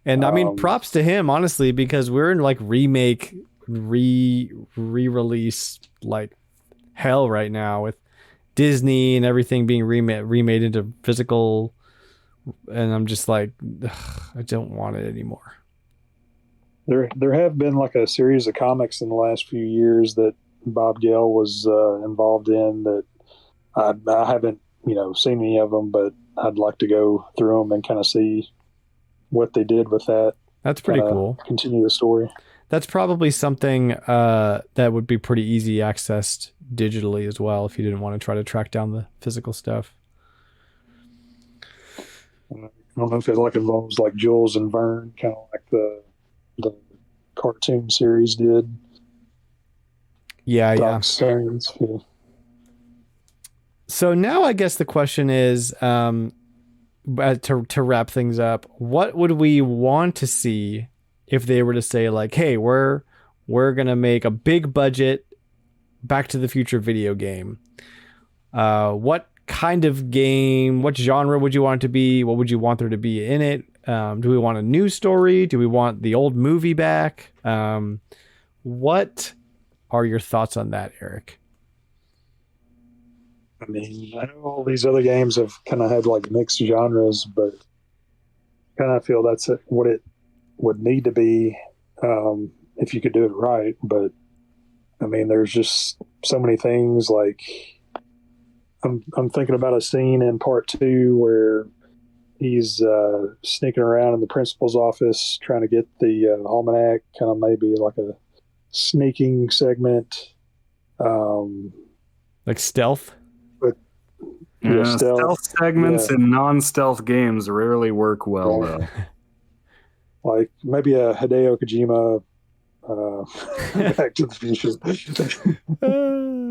[SPEAKER 1] And I mean, props to him, honestly, because we're in like remake, re-release like hell right now with Disney and everything being remade into physical. And I'm just like, ugh, I don't want it anymore.
[SPEAKER 3] There have been like a series of comics in the last few years that Bob Gale was involved in that I haven't seen any of them, but I'd like to go through them and kind of see what they did with that.
[SPEAKER 1] That's pretty cool.
[SPEAKER 3] Continue the story.
[SPEAKER 1] That's probably something that would be pretty easy accessed digitally as well if you didn't want to try to track down the physical stuff.
[SPEAKER 3] I don't know if it like involves like Jules and Verne, kind of like the cartoon series did.
[SPEAKER 1] Yeah.
[SPEAKER 3] Stearns, yeah.
[SPEAKER 1] So now I guess the question is, to wrap things up, what would we want to see if they were to say like, hey, we're gonna make a big budget Back to the Future video game? What kind of game? What genre would you want it to be? What would you want there to be in it? Do we want a new story? Do we want the old movie back? What are your thoughts on that, Eric?
[SPEAKER 3] I mean, I know all these other games have kind of had like mixed genres, but kind of feel that's what it would need to be if you could do it right. But I mean, there's just so many things. Like I'm thinking about a scene in part 2 where he's sneaking around in the principal's office trying to get the almanac, kind of maybe like a sneaking segment.
[SPEAKER 1] Like stealth?
[SPEAKER 2] Stealth segments in non-stealth games rarely work well, though.
[SPEAKER 3] Like maybe a Hideo Kojima Back to the Future.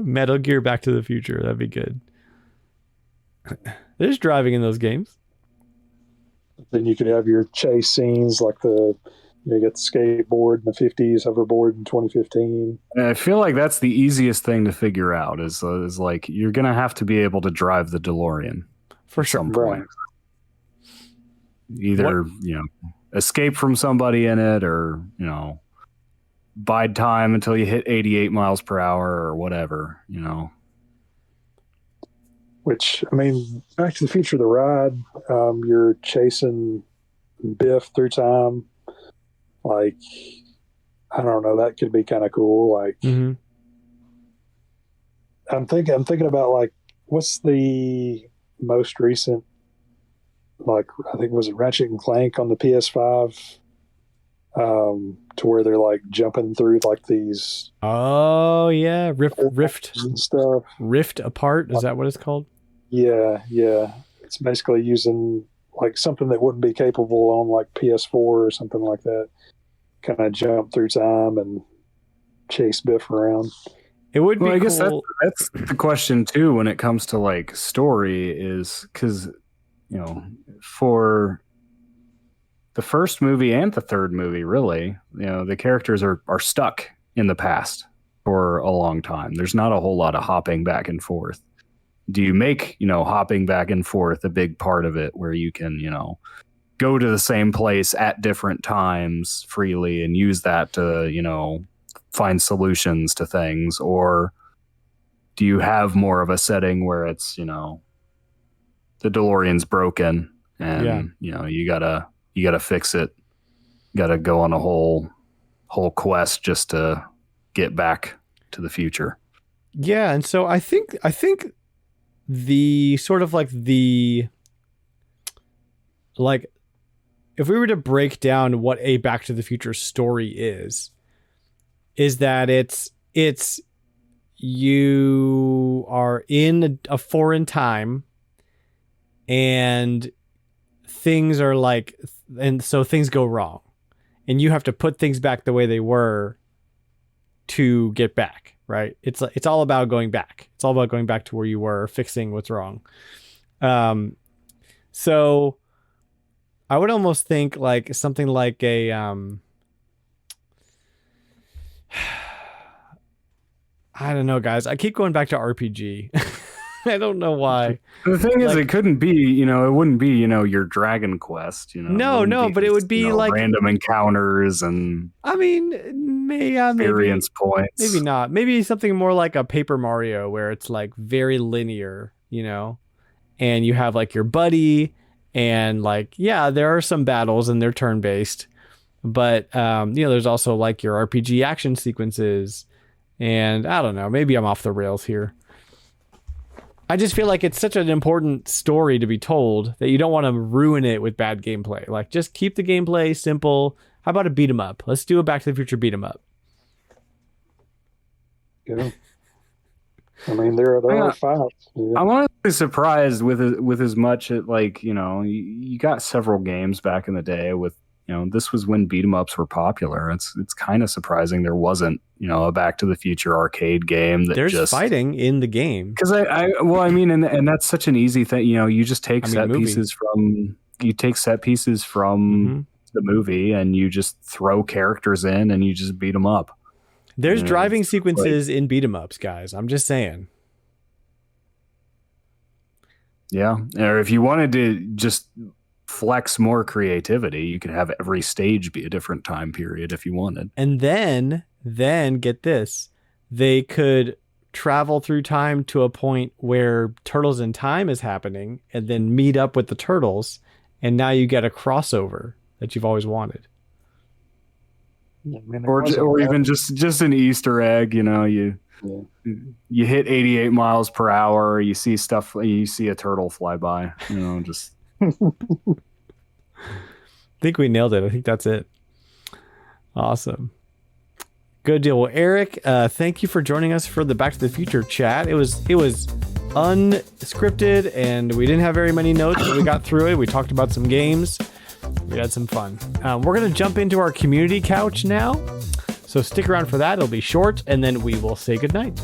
[SPEAKER 1] Metal Gear Back to the Future. That'd be good. There's driving in those games.
[SPEAKER 3] Then you could have your chase scenes like you get the skateboard in the 50s, hoverboard in 2015.
[SPEAKER 2] I feel like that's the easiest thing to figure out is like you're going to have to be able to drive the DeLorean
[SPEAKER 1] for some point.
[SPEAKER 2] Either, escape from somebody in it or, bide time until you hit 88 miles per hour or whatever,
[SPEAKER 3] Which, I mean, Back to the Future, the ride, you're chasing Biff through time. Like, I don't know, that could be kind of cool. Like, I'm thinking about like, what's the most recent? Like, I think was it Ratchet and Clank on the PS5, to where they're like jumping through like these.
[SPEAKER 1] Oh yeah, rift
[SPEAKER 3] and stuff.
[SPEAKER 1] Rift apart, is that what it's called?
[SPEAKER 3] Yeah. It's basically using like something that wouldn't be capable on like PS4 or something like that. Kind of jump through time and chase Biff around.
[SPEAKER 1] It would be cool.
[SPEAKER 2] I guess that's the question too when it comes to like story is because, for the first movie and the third movie, really, the characters are stuck in the past for a long time. There's not a whole lot of hopping back and forth. Do you make, hopping back and forth a big part of it where you can, go to the same place at different times freely and use that to, find solutions to things? Or do you have more of a setting where it's, the DeLorean's broken and, you gotta fix it. Gotta go on a whole quest just to get back to the future.
[SPEAKER 1] Yeah, and so I think the sort of like if we were to break down what a Back to the Future story is that it's you are in a foreign time and things are like, and so things go wrong and you have to put things back the way they were to get back, right? It's all about going back. It's all about going back to where you were, fixing what's wrong. So I would almost think like something like a I don't know, guys. I keep going back to RPG. I don't know why.
[SPEAKER 2] The thing is, it couldn't be, it wouldn't be, your Dragon Quest,
[SPEAKER 1] No, but it would be like
[SPEAKER 2] random encounters and.
[SPEAKER 1] I mean,
[SPEAKER 2] experience points.
[SPEAKER 1] Maybe not. Maybe something more like a Paper Mario, where it's like very linear, and you have like your buddy, and like there are some battles and they're turn based, but there's also like your RPG action sequences. And I don't know, maybe I'm off the rails here. I just feel like it's such an important story to be told that you don't want to ruin it with bad gameplay. Like, just keep the gameplay simple. How about a beat 'em up? Let's do a Back to the Future beat 'em up.
[SPEAKER 3] Yeah. I mean, there are fights. Yeah.
[SPEAKER 2] I'm honestly surprised with as much like, you got several games back in the day with, this was when beat 'em ups were popular. It's kind of surprising there wasn't, a Back to the Future arcade game that
[SPEAKER 1] there's fighting in the game.
[SPEAKER 2] Because and that's such an easy thing. You just take set pieces from mm-hmm. the movie and you just throw characters in and you just beat them up.
[SPEAKER 1] There's driving sequences in beat 'em ups, guys. I'm just saying.
[SPEAKER 2] Yeah, or if you wanted to just flex more creativity, you could have every stage be a different time period if you wanted.
[SPEAKER 1] And then get this, they could travel through time to a point where Turtles in Time is happening and then meet up with the Turtles, and now you get a crossover that you've always wanted.
[SPEAKER 3] I mean,
[SPEAKER 2] or even just an Easter egg, you hit 88 miles per hour, you see a turtle fly by, just
[SPEAKER 1] I think we nailed it. I think that's it. Awesome. Good deal. Well, Eric, thank you for joining us for the Back to the Future chat. It was unscripted and we didn't have very many notes, but we got through it. We talked about some games. We had some fun. We're going to jump into our community couch now. So stick around for that. It'll be short and then we will say goodnight.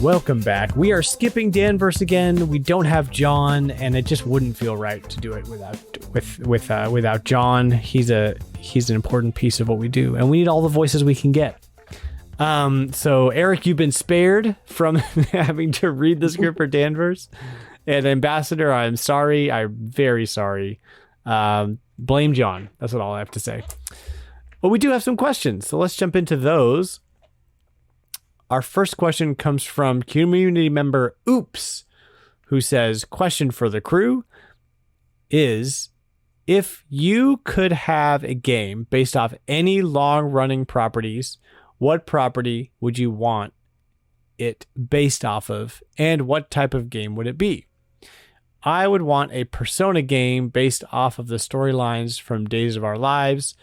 [SPEAKER 1] Welcome back. We are skipping Danverse again. We don't have John, and it just wouldn't feel right to do it without John. He's an important piece of what we do, and we need all the voices we can get. So Eric, you've been spared from having to read the script for Danverse, and Ambassador, I'm sorry. I'm very sorry. Blame John. That's what all I have to say. But we do have some questions, so let's jump into those. Our first question comes from community member Oops, who says, question for the crew is, if you could have a game based off any long-running properties, what property would you want it based off of, and what type of game would it be? I would want a Persona game based off of the storylines from Days of Our Lives,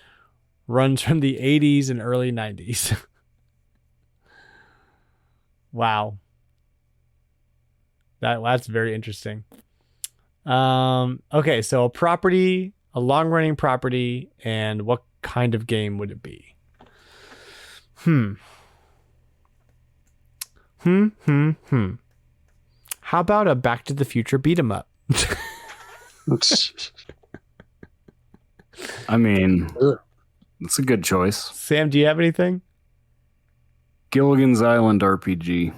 [SPEAKER 1] runs from the 80s and early 90s. Wow. That's very interesting. Okay, so a property, a long-running property, and what kind of game would it be? How about a Back to the Future beat 'em up?
[SPEAKER 2] I mean, that's a good choice.
[SPEAKER 1] Sam, do you have anything?
[SPEAKER 2] Gilligan's Island RPG.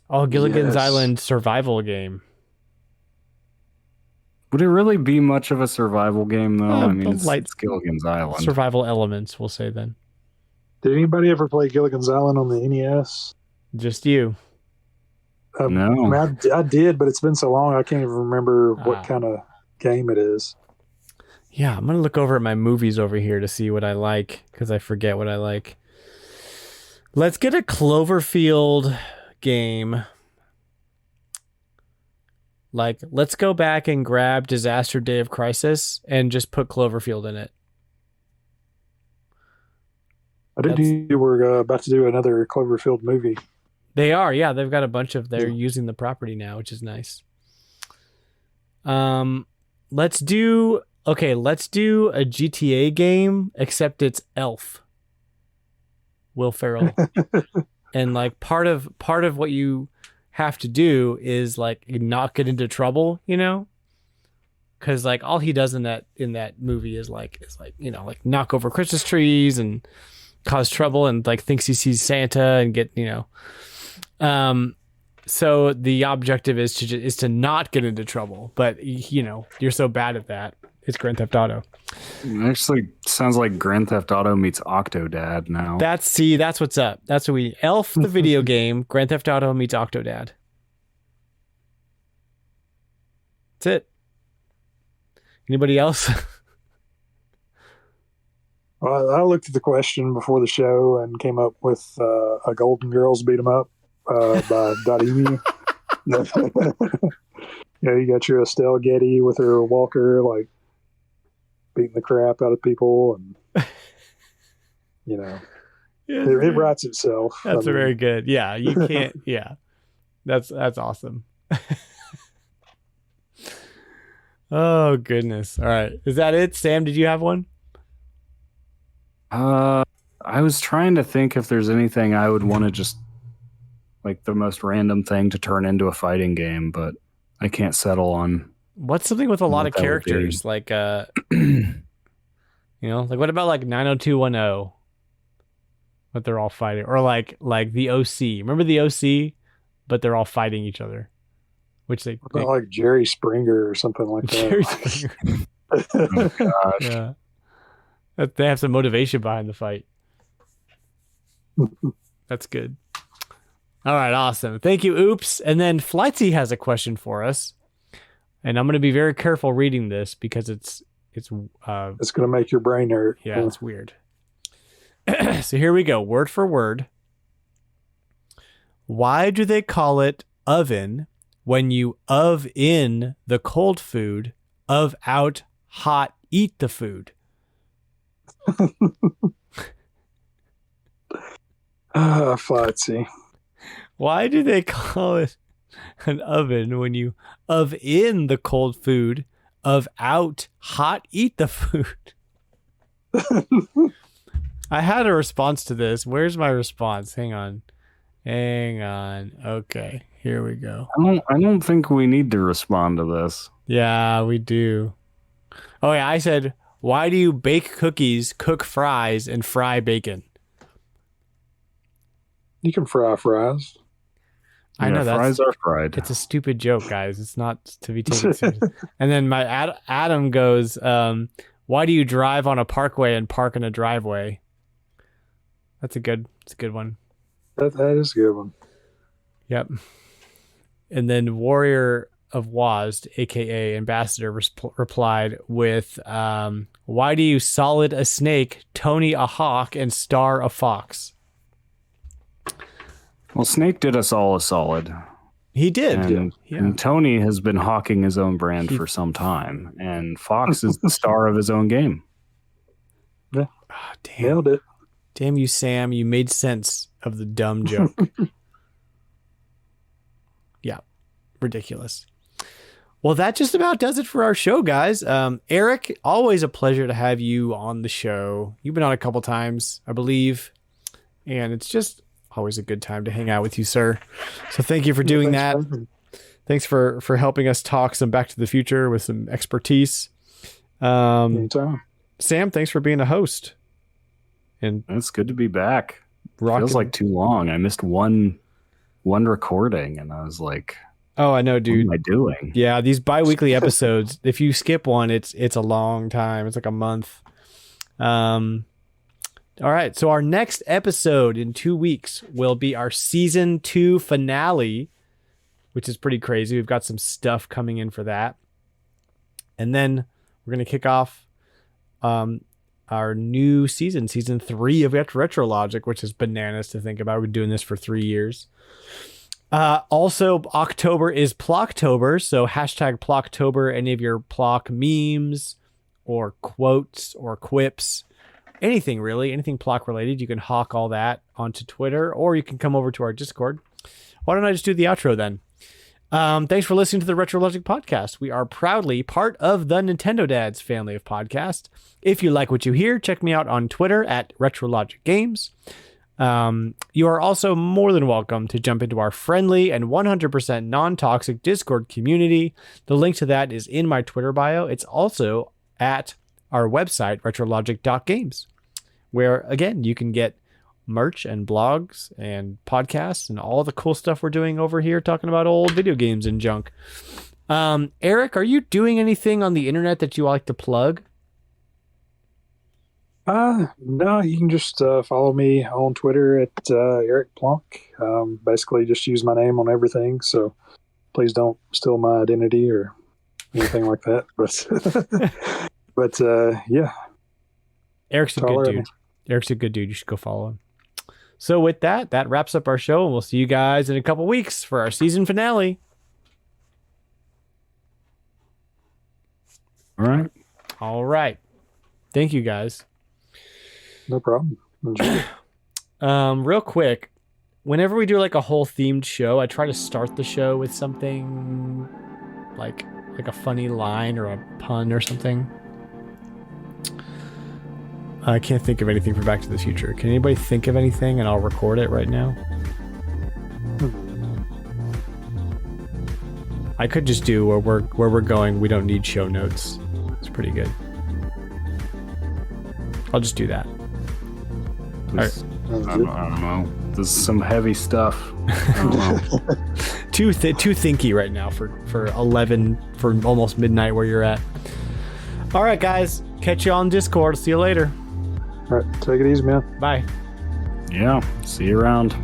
[SPEAKER 1] Oh, Gilligan's Island survival game.
[SPEAKER 2] Would it really be much of a survival game, though? I mean,
[SPEAKER 1] light
[SPEAKER 2] it's Gilligan's Island.
[SPEAKER 1] Survival elements, we'll say then.
[SPEAKER 3] Did anybody ever play Gilligan's Island on the NES?
[SPEAKER 1] Just you.
[SPEAKER 2] No.
[SPEAKER 3] I mean, I did, but it's been so long I can't even remember what kind of game it is.
[SPEAKER 1] Yeah, I'm going to look over at my movies over here to see what I like, because I forget what I like. Let's get a Cloverfield game. Like, let's go back and grab Disaster Day of Crisis and just put Cloverfield in it.
[SPEAKER 3] I didn't know you were about to do another Cloverfield movie.
[SPEAKER 1] They are, yeah. They've got a bunch of... They're using the property now, which is nice. Let's do a GTA game, except it's Elf. Will Ferrell. And like part of what you have to do is like not get into trouble, you know? Because like all he does in that movie is like like knock over Christmas trees and cause trouble and like thinks he sees Santa and get so the objective is to not get into trouble, but you're so bad at that. It's Grand Theft Auto.
[SPEAKER 2] It actually sounds like Grand Theft Auto meets Octodad now.
[SPEAKER 1] That's what's up. That's what Elf the video game, Grand Theft Auto meets Octodad. That's it. Anybody else?
[SPEAKER 3] Well, I looked at the question before the show and came up with a Golden Girls beat 'em up by Dot.emu. You got your Estelle Getty with her walker, like beating the crap out of people, and it writes itself.
[SPEAKER 1] That's very good. Yeah, you can't. Yeah, that's awesome. Oh goodness! All right, is that it, Sam? Did you have one?
[SPEAKER 2] I was trying to think if there's anything I would want to just like the most random thing to turn into a fighting game, but I can't settle on.
[SPEAKER 1] What's something with a lot of characters? Like, like what about like 90210? But they're all fighting, or like the OC. Remember the OC? But they're all fighting each other. Which they
[SPEAKER 3] like Jerry Springer or something like that.
[SPEAKER 1] Jerry Springer. Oh gosh. Yeah. They have some motivation behind the fight. That's good. All right, awesome. Thank you, Oops. And then Flightsy has a question for us. And I'm going to be very careful reading this because it's going
[SPEAKER 3] to make your brain hurt.
[SPEAKER 1] Yeah, it's weird. So here we go, word for word. Why do they call it oven when you in the cold food, out hot eat the food?
[SPEAKER 3] Flightsy.
[SPEAKER 1] Why do they call it an oven when you in the cold food, out hot eat the food? I had a response to this. Where's my response? Hang on. Okay, here we go.
[SPEAKER 2] I don't think we need to respond to this.
[SPEAKER 1] Yeah, we do. Oh yeah, I said, why do you bake cookies, cook fries, and fry bacon?
[SPEAKER 3] You can fry fries.
[SPEAKER 1] I know
[SPEAKER 2] fries are fried.
[SPEAKER 1] It's a stupid joke, guys. It's not to be taken seriously. And then my Adam goes, why do you drive on a parkway and park in a driveway? It's a good one.
[SPEAKER 3] That is a good one.
[SPEAKER 1] Yep. And then Warrior of Wazd, aka Ambassador, replied with, why do you solid a snake, Tony a hawk, and Star a fox?
[SPEAKER 2] Well, Snake did us all a solid.
[SPEAKER 1] He did.
[SPEAKER 2] And Tony has been hawking his own brand for some time. And Fox is the star of his own game.
[SPEAKER 3] Yeah.
[SPEAKER 1] Oh, damn.
[SPEAKER 3] Nailed it.
[SPEAKER 1] Damn you, Sam. You made sense of the dumb joke. Yeah. Ridiculous. Well, that just about does it for our show, guys. Eric, always a pleasure to have you on the show. You've been on a couple times, I believe. And it's just always a good time to hang out with you, sir. So thank you for doing that. Thanks for helping us talk some Back to the Future with some expertise.
[SPEAKER 3] Anytime.
[SPEAKER 1] Sam, thanks for being a host. And
[SPEAKER 2] it's good to be back. Feels like too long. I missed one recording, and I was like,
[SPEAKER 1] "Oh, I know, dude.
[SPEAKER 2] What am I doing?"
[SPEAKER 1] Yeah, these bi-weekly episodes. If you skip one, it's a long time. It's like a month. All right. So our next episode in 2 weeks will be our season 2 finale, which is pretty crazy. We've got some stuff coming in for that. And then we're going to kick off our new season 3 of RetroLogic, which is bananas to think about. We've been doing this for 3 years. Also, October is Plocktober, so hashtag Plocktober. Any of your Plock memes or quotes or quips, anything really, anything Plock related, you can hawk all that onto Twitter, or you can come over to our Discord. Why don't I just do the outro then? Thanks for listening to the RetroLogic podcast. We are proudly part of the Nintendo Dads family of podcasts. If you like what you hear, check me out on Twitter at RetroLogic Games. You are also more than welcome to jump into our friendly and 100% non-toxic Discord community. The link to that is in my Twitter bio. It's also at our website, retrologic.games, where, again, you can get merch and blogs and podcasts and all the cool stuff we're doing over here talking about old video games and junk. Eric, are you doing anything on the internet that you like to plug?
[SPEAKER 3] No, you can just follow me on Twitter at Eric Plonk. Basically just use my name on everything, so please don't steal my identity or anything like that. But yeah.
[SPEAKER 1] Eric's a good dude. Eric's a good dude. You should go follow him. So with that, that wraps up our show, and we'll see you guys in a couple weeks for our season finale. All right. Thank you, guys.
[SPEAKER 3] No problem. Enjoy.
[SPEAKER 1] Real quick, whenever we do like a whole themed show, I try to start the show with something like a funny line or a pun or something. I can't think of anything for Back to the Future. Can anybody think of anything, and I'll record it right now? I could just do where we're going. We don't need show notes. It's pretty good. I'll just do that.
[SPEAKER 2] I don't know. This is some heavy stuff. I don't know.
[SPEAKER 1] too thinky right now for 11 for almost midnight where you're at. All right, guys. Catch you on Discord. See you later.
[SPEAKER 3] All right, take it easy, man.
[SPEAKER 1] Bye.
[SPEAKER 2] Yeah, see you around.